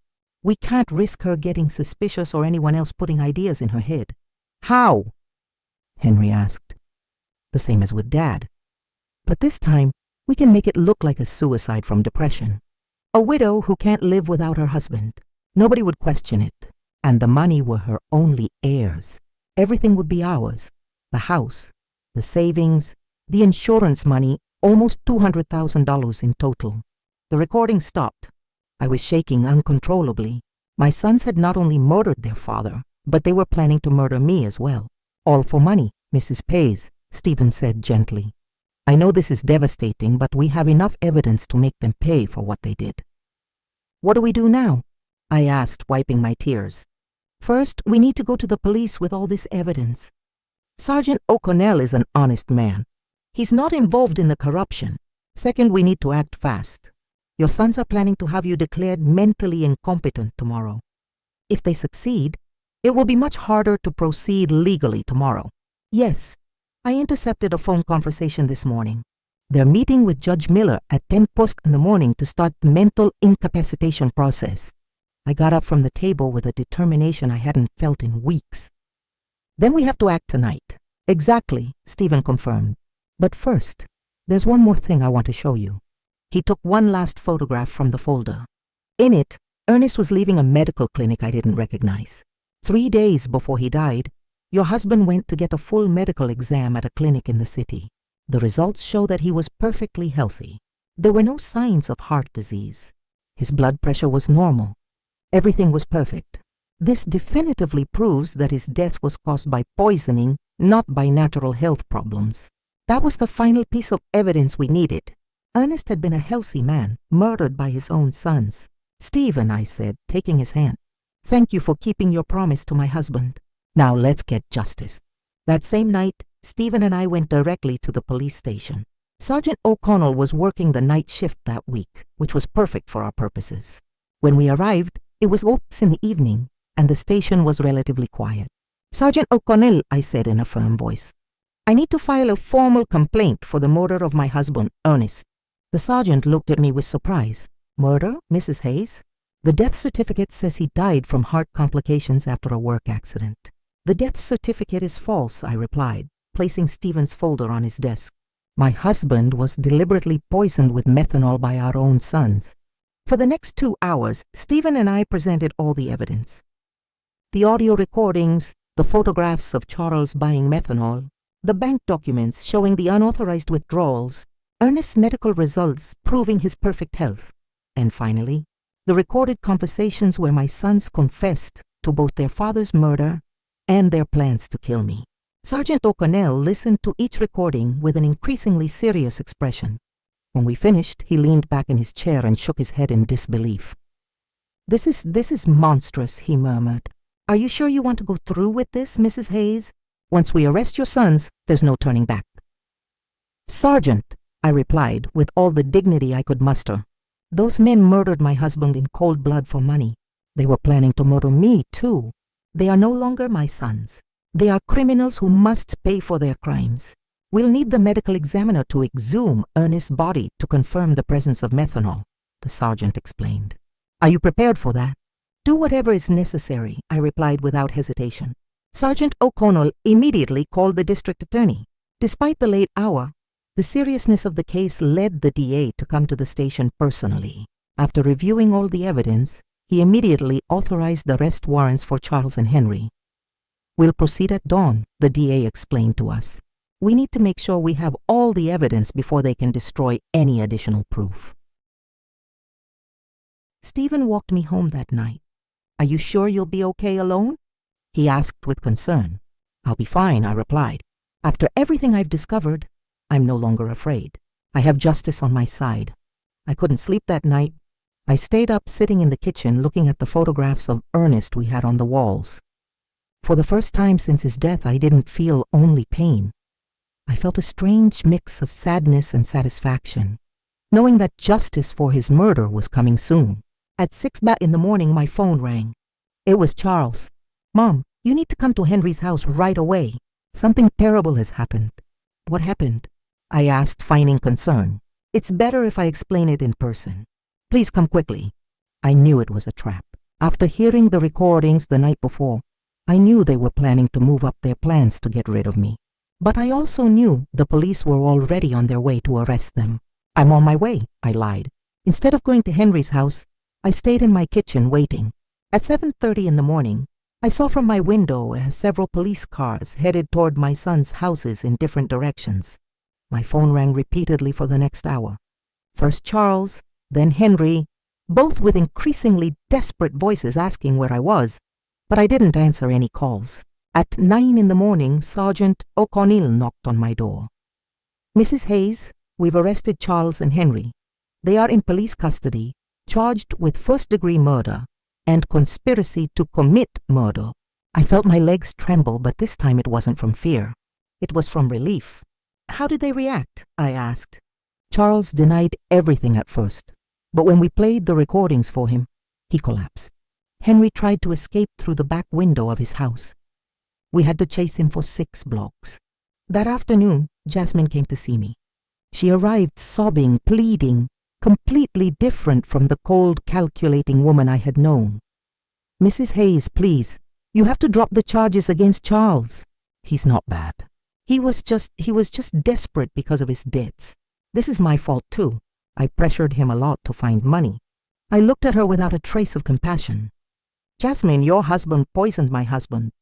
We can't risk her getting suspicious or anyone else putting ideas in her head. How? Henry asked. The same as with Dad. But this time, we can make it look like a suicide from depression. A widow who can't live without her husband. Nobody would question it. And the money were her only heirs. Everything would be ours. The house, the savings, the insurance money, almost $200,000 in total. The recording stopped. I was shaking uncontrollably. My sons had not only murdered their father, but they were planning to murder me as well. All for money, Mrs. Pays, Stephen said gently. I know this is devastating, but we have enough evidence to make them pay for what they did. What do we do now? I asked, wiping my tears. First, we need to go to the police with all this evidence. Sergeant O'Connell is an honest man. He's not involved in the corruption. Second, we need to act fast. Your sons are planning to have you declared mentally incompetent tomorrow. If they succeed, it will be much harder to proceed legally tomorrow. Yes, I intercepted a phone conversation this morning. They're meeting with Judge Miller at 10 post in the morning to start the mental incapacitation process. I got up from the table with a determination I hadn't felt in weeks. Then we have to act tonight. Exactly, Stephen confirmed. But first, there's one more thing I want to show you. He took one last photograph from the folder. In it, Ernest was leaving a medical clinic I didn't recognize. 3 days before he died, your husband went to get a full medical exam at a clinic in the city. The results show that he was perfectly healthy. There were no signs of heart disease. His blood pressure was normal. Everything was perfect. This definitively proves that his death was caused by poisoning, not by natural health problems. That was the final piece of evidence we needed. Ernest had been a healthy man, murdered by his own sons. Stephen, I said, taking his hand, thank you for keeping your promise to my husband. Now let's get justice. That same night, Stephen and I went directly to the police station. Sergeant O'Connell was working the night shift that week, which was perfect for our purposes. When we arrived, It was in the evening, and the station was relatively quiet. "Sergeant O'Connell," I said in a firm voice, "I need to file a formal complaint for the murder of my husband, Ernest." The sergeant looked at me with surprise. "Murder, Mrs. Hayes?" "The death certificate says he died from heart complications after a work accident." "The death certificate is false," I replied, placing Stephen's folder on his desk. "My husband was deliberately poisoned with methanol by our own sons." For the next 2 hours, Stephen and I presented all the evidence. The audio recordings, the photographs of Charles buying methanol, the bank documents showing the unauthorized withdrawals, Ernest's medical results proving his perfect health, and finally, the recorded conversations where my sons confessed to both their father's murder and their plans to kill me. Sergeant O'Connell listened to each recording with an increasingly serious expression. When we finished, he leaned back in his chair and shook his head in disbelief. This is monstrous," he murmured. "Are you sure you want to go through with this, Mrs. Hayes? Once we arrest your sons, there's no turning back." "Sergeant," I replied with all the dignity I could muster, "those men murdered my husband in cold blood for money. They were planning to murder me, too. They are no longer my sons. They are criminals who must pay for their crimes. We'll need the medical examiner to exhume Ernest's body to confirm the presence of methanol," the sergeant explained. "Are you prepared for that?" "Do whatever is necessary," I replied without hesitation. Sergeant O'Connell immediately called the district attorney. Despite the late hour, the seriousness of the case led the DA to come to the station personally. After reviewing all the evidence, he immediately authorized the arrest warrants for Charles and Henry. "We'll proceed at dawn," the DA explained to us. "We need to make sure we have all the evidence before they can destroy any additional proof." Stephen walked me home that night. "Are you sure you'll be okay alone?" he asked with concern. "I'll be fine," I replied. "After everything I've discovered, I'm no longer afraid. I have justice on my side." I couldn't sleep that night. I stayed up sitting in the kitchen looking at the photographs of Ernest we had on the walls. For the first time since his death, I didn't feel only pain. I felt a strange mix of sadness and satisfaction, knowing that justice for his murder was coming soon. At 6 in the morning, my phone rang. It was Charles. "Mom, you need to come to Henry's house right away. Something terrible has happened." "What happened?" I asked, feigning concern. "It's better if I explain it in person. Please come quickly." I knew it was a trap. After hearing the recordings the night before, I knew they were planning to move up their plans to get rid of me. But I also knew the police were already on their way to arrest them. "I'm on my way," I lied. Instead of going to Henry's house, I stayed in my kitchen waiting. At 7:30 in the morning, I saw from my window several police cars headed toward my sons' houses in different directions. My phone rang repeatedly for the next hour. First Charles, then Henry, both with increasingly desperate voices asking where I was, but I didn't answer any calls. At 9 in the morning, Sergeant O'Connell knocked on my door. "Mrs. Hayes, we've arrested Charles and Henry. They are in police custody, charged with first-degree murder and conspiracy to commit murder." I felt my legs tremble, but this time it wasn't from fear. It was from relief. "How did they react?" I asked. Charles denied everything at first, but when we played the recordings for him, he collapsed. Henry tried to escape through the back window of his house. We had to chase him for 6 blocks. That afternoon, Jasmine came to see me. She arrived sobbing, pleading, completely different from the cold, calculating woman I had known. "Mrs. Hayes, please, you have to drop the charges against Charles. He's not bad. He was just desperate because of his debts. This is my fault too. I pressured him a lot to find money." I looked at her without a trace of compassion. "Jasmine, your husband poisoned my husband.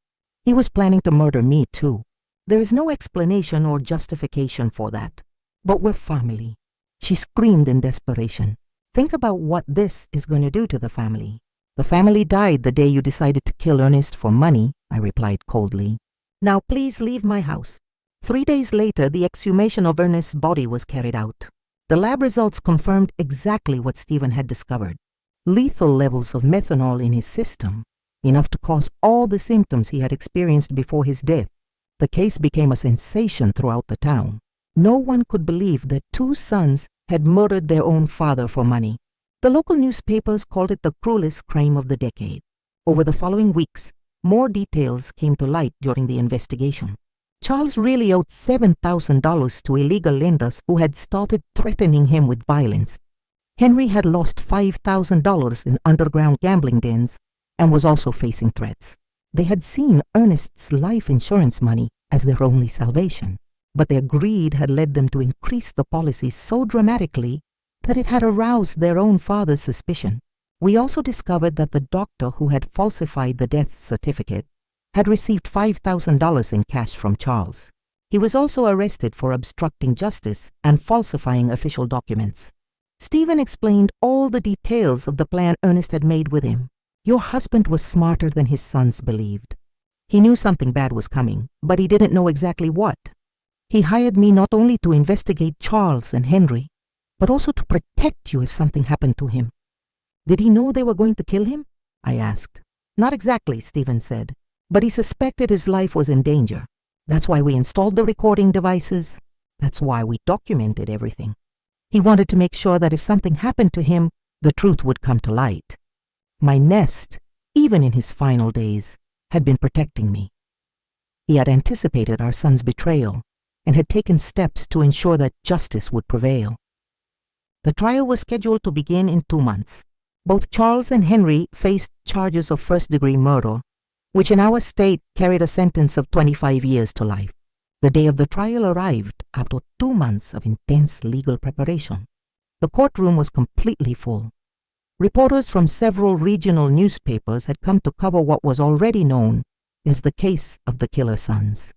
He was planning to murder me too. There is no explanation or justification for that. But we're family." She screamed in desperation. "Think about what this is going to do to the family." "The family died the day you decided to kill Ernest for money," I replied coldly. "Now please leave my house." 3 days later, the exhumation of Ernest's body was carried out. The lab results confirmed exactly what Stephen had discovered. Lethal levels of methanol in his system, enough to cause all the symptoms he had experienced before his death. The case became a sensation throughout the town. No one could believe that 2 sons had murdered their own father for money. The local newspapers called it the cruelest crime of the decade. Over the following weeks, more details came to light during the investigation. Charles really owed $7,000 to illegal lenders who had started threatening him with violence. Henry had lost $5,000 in underground gambling dens and was also facing threats. They had seen Ernest's life insurance money as their only salvation, but their greed had led them to increase the policy so dramatically that it had aroused their own father's suspicion. We also discovered that the doctor who had falsified the death certificate had received $5,000 in cash from Charles. He was also arrested for obstructing justice and falsifying official documents. Stephen explained all the details of the plan Ernest had made with him. Your husband was smarter than his sons believed. He knew something bad was coming, but he didn't know exactly what. He hired me not only to investigate Charles and Henry, but also to protect you if something happened to him. Did he know they were going to kill him? I asked. Not exactly, Stephen said, but he suspected his life was in danger. That's why we installed the recording devices. That's why we documented everything. He wanted to make sure that if something happened to him, the truth would come to light. My nest, even in his final days, had been protecting me. He had anticipated our son's betrayal and had taken steps to ensure that justice would prevail. The trial was scheduled to begin in 2 months. Both Charles and Henry faced charges of first-degree murder, which in our state carried a sentence of 25 years to life. The day of the trial arrived after 2 months of intense legal preparation. The courtroom was completely full. Reporters from several regional newspapers had come to cover what was already known as the case of the killer sons.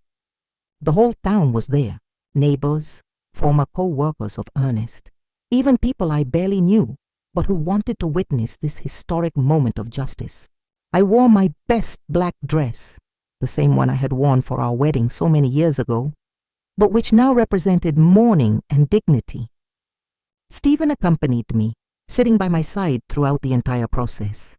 The whole town was there, neighbors, former co-workers of Ernest, even people I barely knew, but who wanted to witness this historic moment of justice. I wore my best black dress, the same one I had worn for our wedding so many years ago, but which now represented mourning and dignity. Stephen accompanied me, sitting by my side throughout the entire process.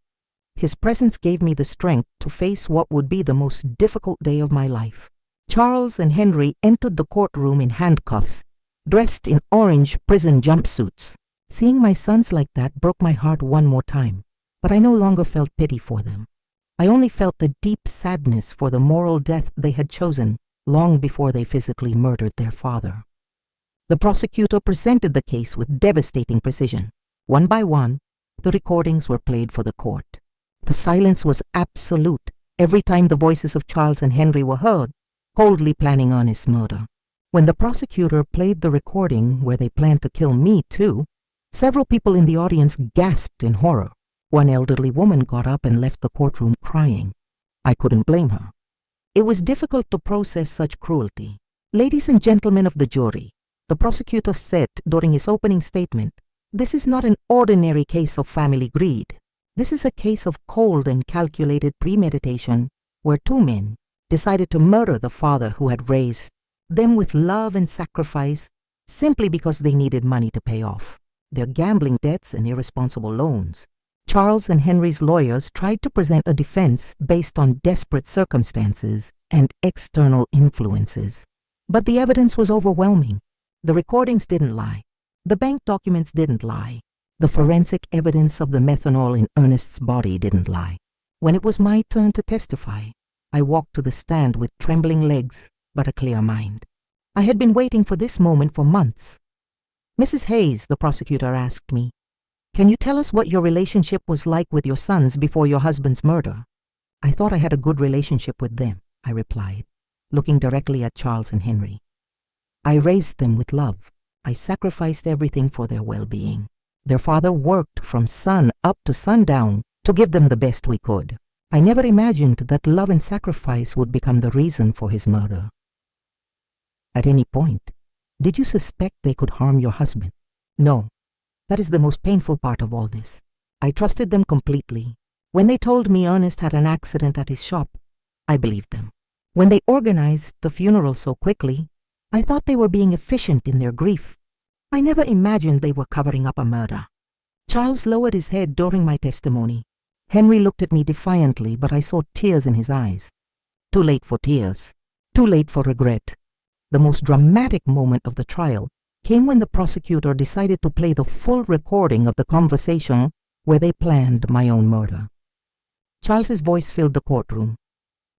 His presence gave me the strength to face what would be the most difficult day of my life. Charles and Henry entered the courtroom in handcuffs, dressed in orange prison jumpsuits. Seeing my sons like that broke my heart one more time, but I no longer felt pity for them. I only felt a deep sadness for the moral death they had chosen long before they physically murdered their father. The prosecutor presented the case with devastating precision. One by one, the recordings were played for the court. The silence was absolute every time the voices of Charles and Henry were heard, coldly planning Ernest's murder. When the prosecutor played the recording where they planned to kill me too, several people in the audience gasped in horror. One elderly woman got up and left the courtroom crying. I couldn't blame her. It was difficult to process such cruelty. Ladies and gentlemen of the jury, the prosecutor said during his opening statement, this is not an ordinary case of family greed. This is a case of cold and calculated premeditation where 2 men decided to murder the father who had raised them with love and sacrifice simply because they needed money to pay off their gambling debts and irresponsible loans. Charles and Henry's lawyers tried to present a defense based on desperate circumstances and external influences. But the evidence was overwhelming. The recordings didn't lie. The bank documents didn't lie. The forensic evidence of the methanol in Ernest's body didn't lie. When it was my turn to testify, I walked to the stand with trembling legs but a clear mind. I had been waiting for this moment for months. Mrs. Hayes, the prosecutor asked me, can you tell us what your relationship was like with your sons before your husband's murder? I thought I had a good relationship with them, I replied, looking directly at Charles and Henry. I raised them with love. I sacrificed everything for their well-being. Their father worked from sun up to sundown to give them the best we could. I never imagined that love and sacrifice would become the reason for his murder. At any point, did you suspect they could harm your husband? No. That is the most painful part of all this. I trusted them completely. When they told me Ernest had an accident at his shop, I believed them. When they organized the funeral so quickly, I thought they were being efficient in their grief. I never imagined they were covering up a murder. Charles lowered his head during my testimony. Henry looked at me defiantly, but I saw tears in his eyes. Too late for tears. Too late for regret. The most dramatic moment of the trial came when the prosecutor decided to play the full recording of the conversation where they planned my own murder. Charles's voice filled the courtroom.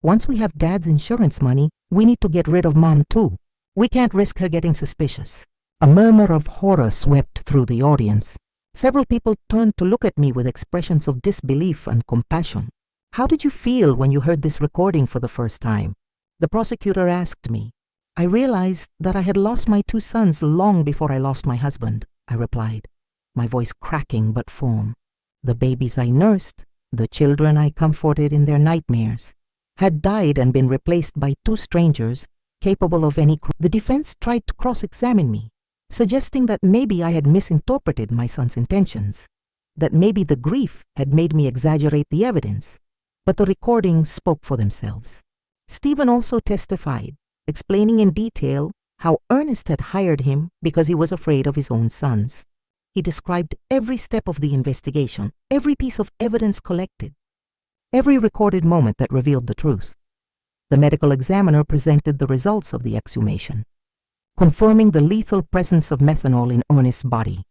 Once we have Dad's insurance money, we need to get rid of Mom too. We can't risk her getting suspicious. A murmur of horror swept through the audience. Several people turned to look at me with expressions of disbelief and compassion. How did you feel when you heard this recording for the first time? The prosecutor asked me. I realized that I had lost my 2 sons long before I lost my husband, I replied, my voice cracking but firm. The babies I nursed, the children I comforted in their nightmares, had died and been replaced by 2 strangers capable of any crime. The defense tried to cross-examine me, suggesting that maybe I had misinterpreted my son's intentions, that maybe the grief had made me exaggerate the evidence, but the recordings spoke for themselves. Stephen also testified, explaining in detail how Ernest had hired him because he was afraid of his own sons. He described every step of the investigation, every piece of evidence collected, every recorded moment that revealed the truth. The medical examiner presented the results of the exhumation, confirming the lethal presence of methanol in Ernest's body.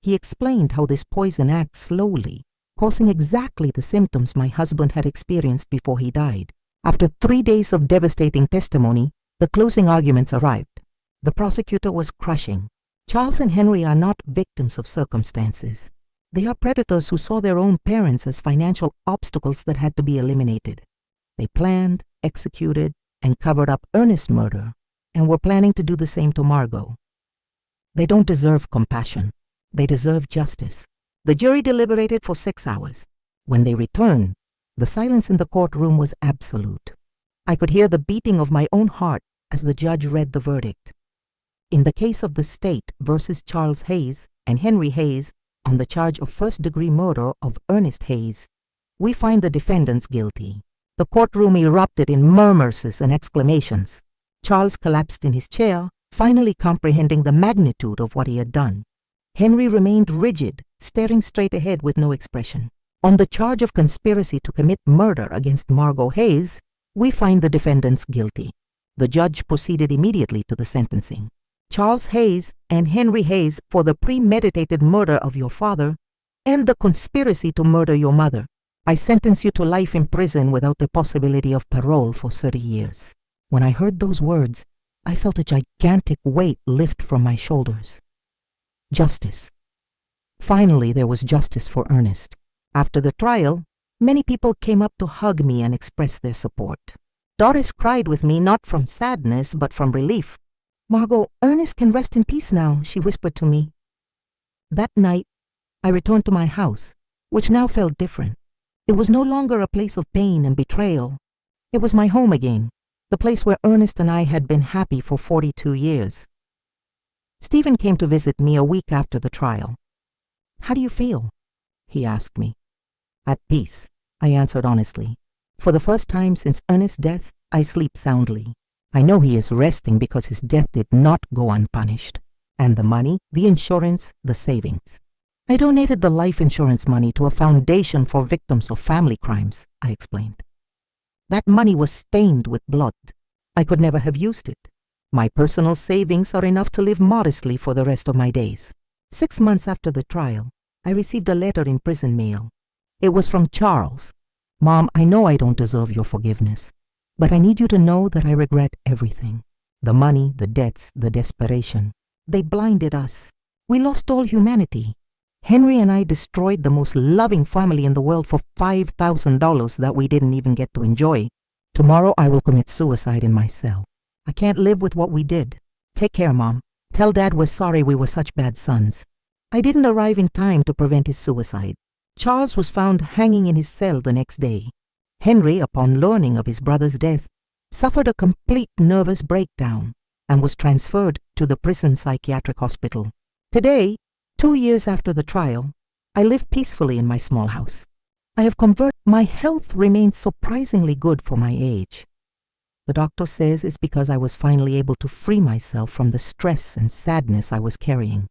He explained how this poison acts slowly, causing exactly the symptoms my husband had experienced before he died. After 3 days of devastating testimony, the closing arguments arrived. The prosecutor was crushing. Charles and Henry are not victims of circumstances. They are predators who saw their own parents as financial obstacles that had to be eliminated. They planned, executed, and covered up Ernest's murder, and were planning to do the same to Margot. They don't deserve compassion. They deserve justice. The jury deliberated for 6 hours. When they returned, the silence in the courtroom was absolute. I could hear the beating of my own heart as the judge read the verdict. In the case of the state versus Charles Hayes and Henry Hayes on the charge of first-degree murder of Ernest Hayes, we find the defendants guilty. The courtroom erupted in murmurs and exclamations. Charles collapsed in his chair, finally comprehending the magnitude of what he had done. Henry remained rigid, staring straight ahead with no expression. On the charge of conspiracy to commit murder against Margot Hayes, we find the defendants guilty. The judge proceeded immediately to the sentencing. Charles Hayes and Henry Hayes for the premeditated murder of your father and the conspiracy to murder your mother. I sentence you to life in prison without the possibility of parole for 30 years. When I heard those words, I felt a gigantic weight lift from my shoulders. Justice. Finally, there was justice for Ernest. After the trial, many people came up to hug me and express their support. Doris cried with me not from sadness but from relief. Margot, Ernest can rest in peace now, she whispered to me. That night, I returned to my house, which now felt different. It was no longer a place of pain and betrayal. It was my home again, the place where Ernest and I had been happy for 42 years. Stephen came to visit me a week after the trial. How do you feel? He asked me. At peace, I answered honestly. For the first time since Ernest's death, I sleep soundly. I know he is resting because his death did not go unpunished. And the money, the insurance, the savings. I donated the life insurance money to a foundation for victims of family crimes, I explained. That money was stained with blood. I could never have used it. My personal savings are enough to live modestly for the rest of my days. 6 months after the trial, I received a letter in prison mail. It was from Charles. Mom, I know I don't deserve your forgiveness, but I need you to know that I regret everything. The money, the debts, the desperation. They blinded us. We lost all humanity. Henry and I destroyed the most loving family in the world for $5,000 that we didn't even get to enjoy. Tomorrow I will commit suicide in my cell. I can't live with what we did. Take care, Mom. Tell Dad we're sorry we were such bad sons. I didn't arrive in time to prevent his suicide. Charles was found hanging in his cell the next day. Henry, upon learning of his brother's death, suffered a complete nervous breakdown and was transferred to the prison psychiatric hospital. Today, 2 years after the trial, I live peacefully in my small house. I have converted. My health remains surprisingly good for my age. The doctor says it's because I was finally able to free myself from the stress and sadness I was carrying.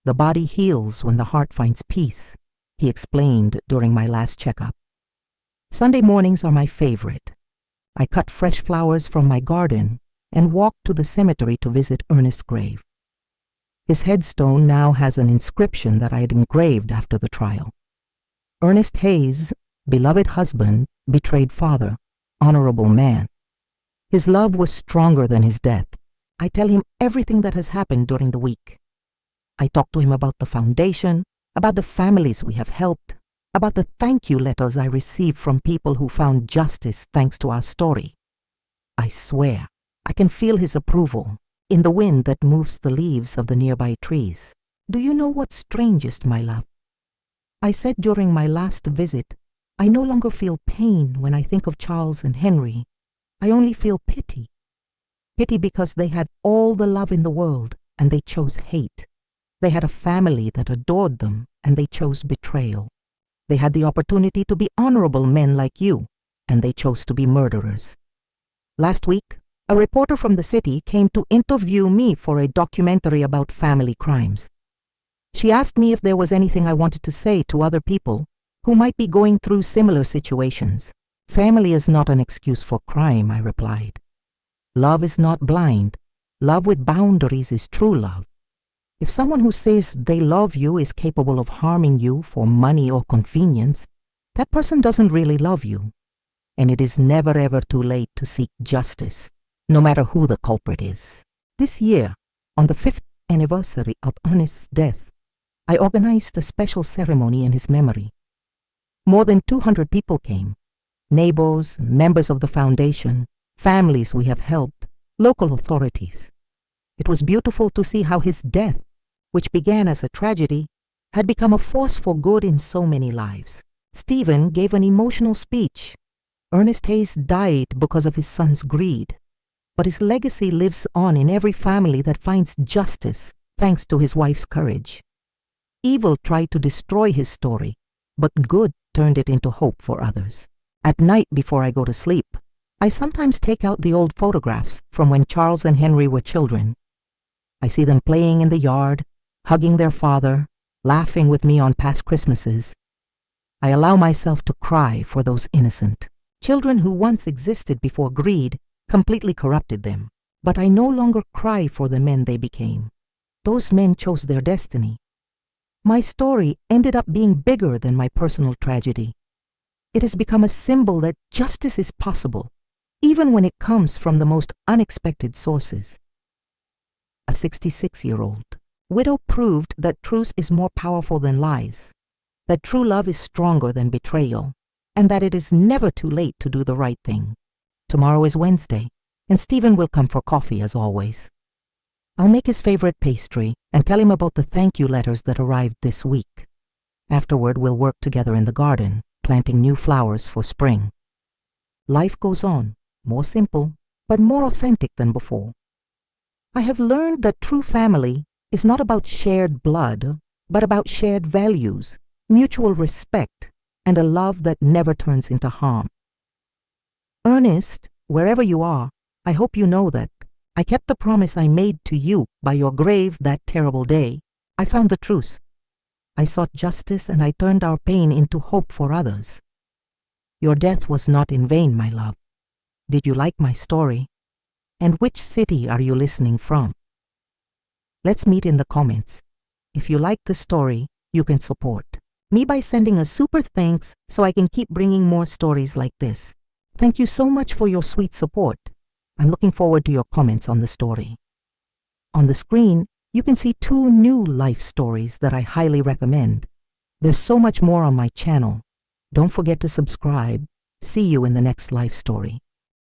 The body heals when the heart finds peace, he explained during my last checkup. Sunday mornings are my favorite. I cut fresh flowers from my garden and walk to the cemetery to visit Ernest's grave. His headstone now has an inscription that I had engraved after the trial. Ernest Hayes, beloved husband, betrayed father, honorable man. His love was stronger than his death. I tell him everything that has happened during the week. I talk to him about the foundation, about the families we have helped, about the thank you letters I received from people who found justice thanks to our story. I swear, I can feel his approval in the wind that moves the leaves of the nearby trees. Do you know what's strangest, my love? I said during my last visit, I no longer feel pain when I think of Charles and Henry. I only feel pity. Pity because they had all the love in the world and they chose hate. They had a family that adored them and they chose betrayal. They had the opportunity to be honorable men like you and they chose to be murderers. Last week, a reporter from the city came to interview me for a documentary about family crimes. She asked me if there was anything I wanted to say to other people who might be going through similar situations. Family is not an excuse for crime, I replied. Love is not blind. Love with boundaries is true love. If someone who says they love you is capable of harming you for money or convenience, that person doesn't really love you. And it is never ever too late to seek justice, no matter who the culprit is. This year, on the 5th anniversary of Ernest's death, I organized a special ceremony in his memory. More than 200 people came. Neighbors, members of the foundation, families we have helped, local authorities. It was beautiful to see how his death, which began as a tragedy, had become a force for good in so many lives. Stephen gave an emotional speech. Ernest Hayes died because of his son's greed, but his legacy lives on in every family that finds justice thanks to his wife's courage. Evil tried to destroy his story, but good turned it into hope for others. At night before I go to sleep, I sometimes take out the old photographs from when Charles and Henry were children. I see them playing in the yard, hugging their father, laughing with me on past Christmases. I allow myself to cry for those innocent children who once existed before greed completely corrupted them. But I no longer cry for the men they became. Those men chose their destiny. My story ended up being bigger than my personal tragedy. It has become a symbol that justice is possible, even when it comes from the most unexpected sources. A 66-year-old widow proved that truth is more powerful than lies, that true love is stronger than betrayal, and that it is never too late to do the right thing. Tomorrow is Wednesday, and Stephen will come for coffee as always. I'll make his favorite pastry and tell him about the thank you letters that arrived this week. Afterward, we'll work together in the garden, planting new flowers for spring. Life goes on, more simple, but more authentic than before. I have learned that true family is not about shared blood, but about shared values, mutual respect, and a love that never turns into harm. Ernest, wherever you are, I hope you know that I kept the promise I made to you by your grave that terrible day. I found the truth. I sought justice and I turned our pain into hope for others. Your death was not in vain, my love. Did you like my story? And which city are you listening from? Let's meet in the comments. If you like the story, you can support me by sending a super thanks so I can keep bringing more stories like this. Thank you so much for your sweet support. I'm looking forward to your comments on the story. On the screen, you can see 2 new life stories that I highly recommend. There's so much more on my channel. Don't forget to subscribe. See you in the next life story.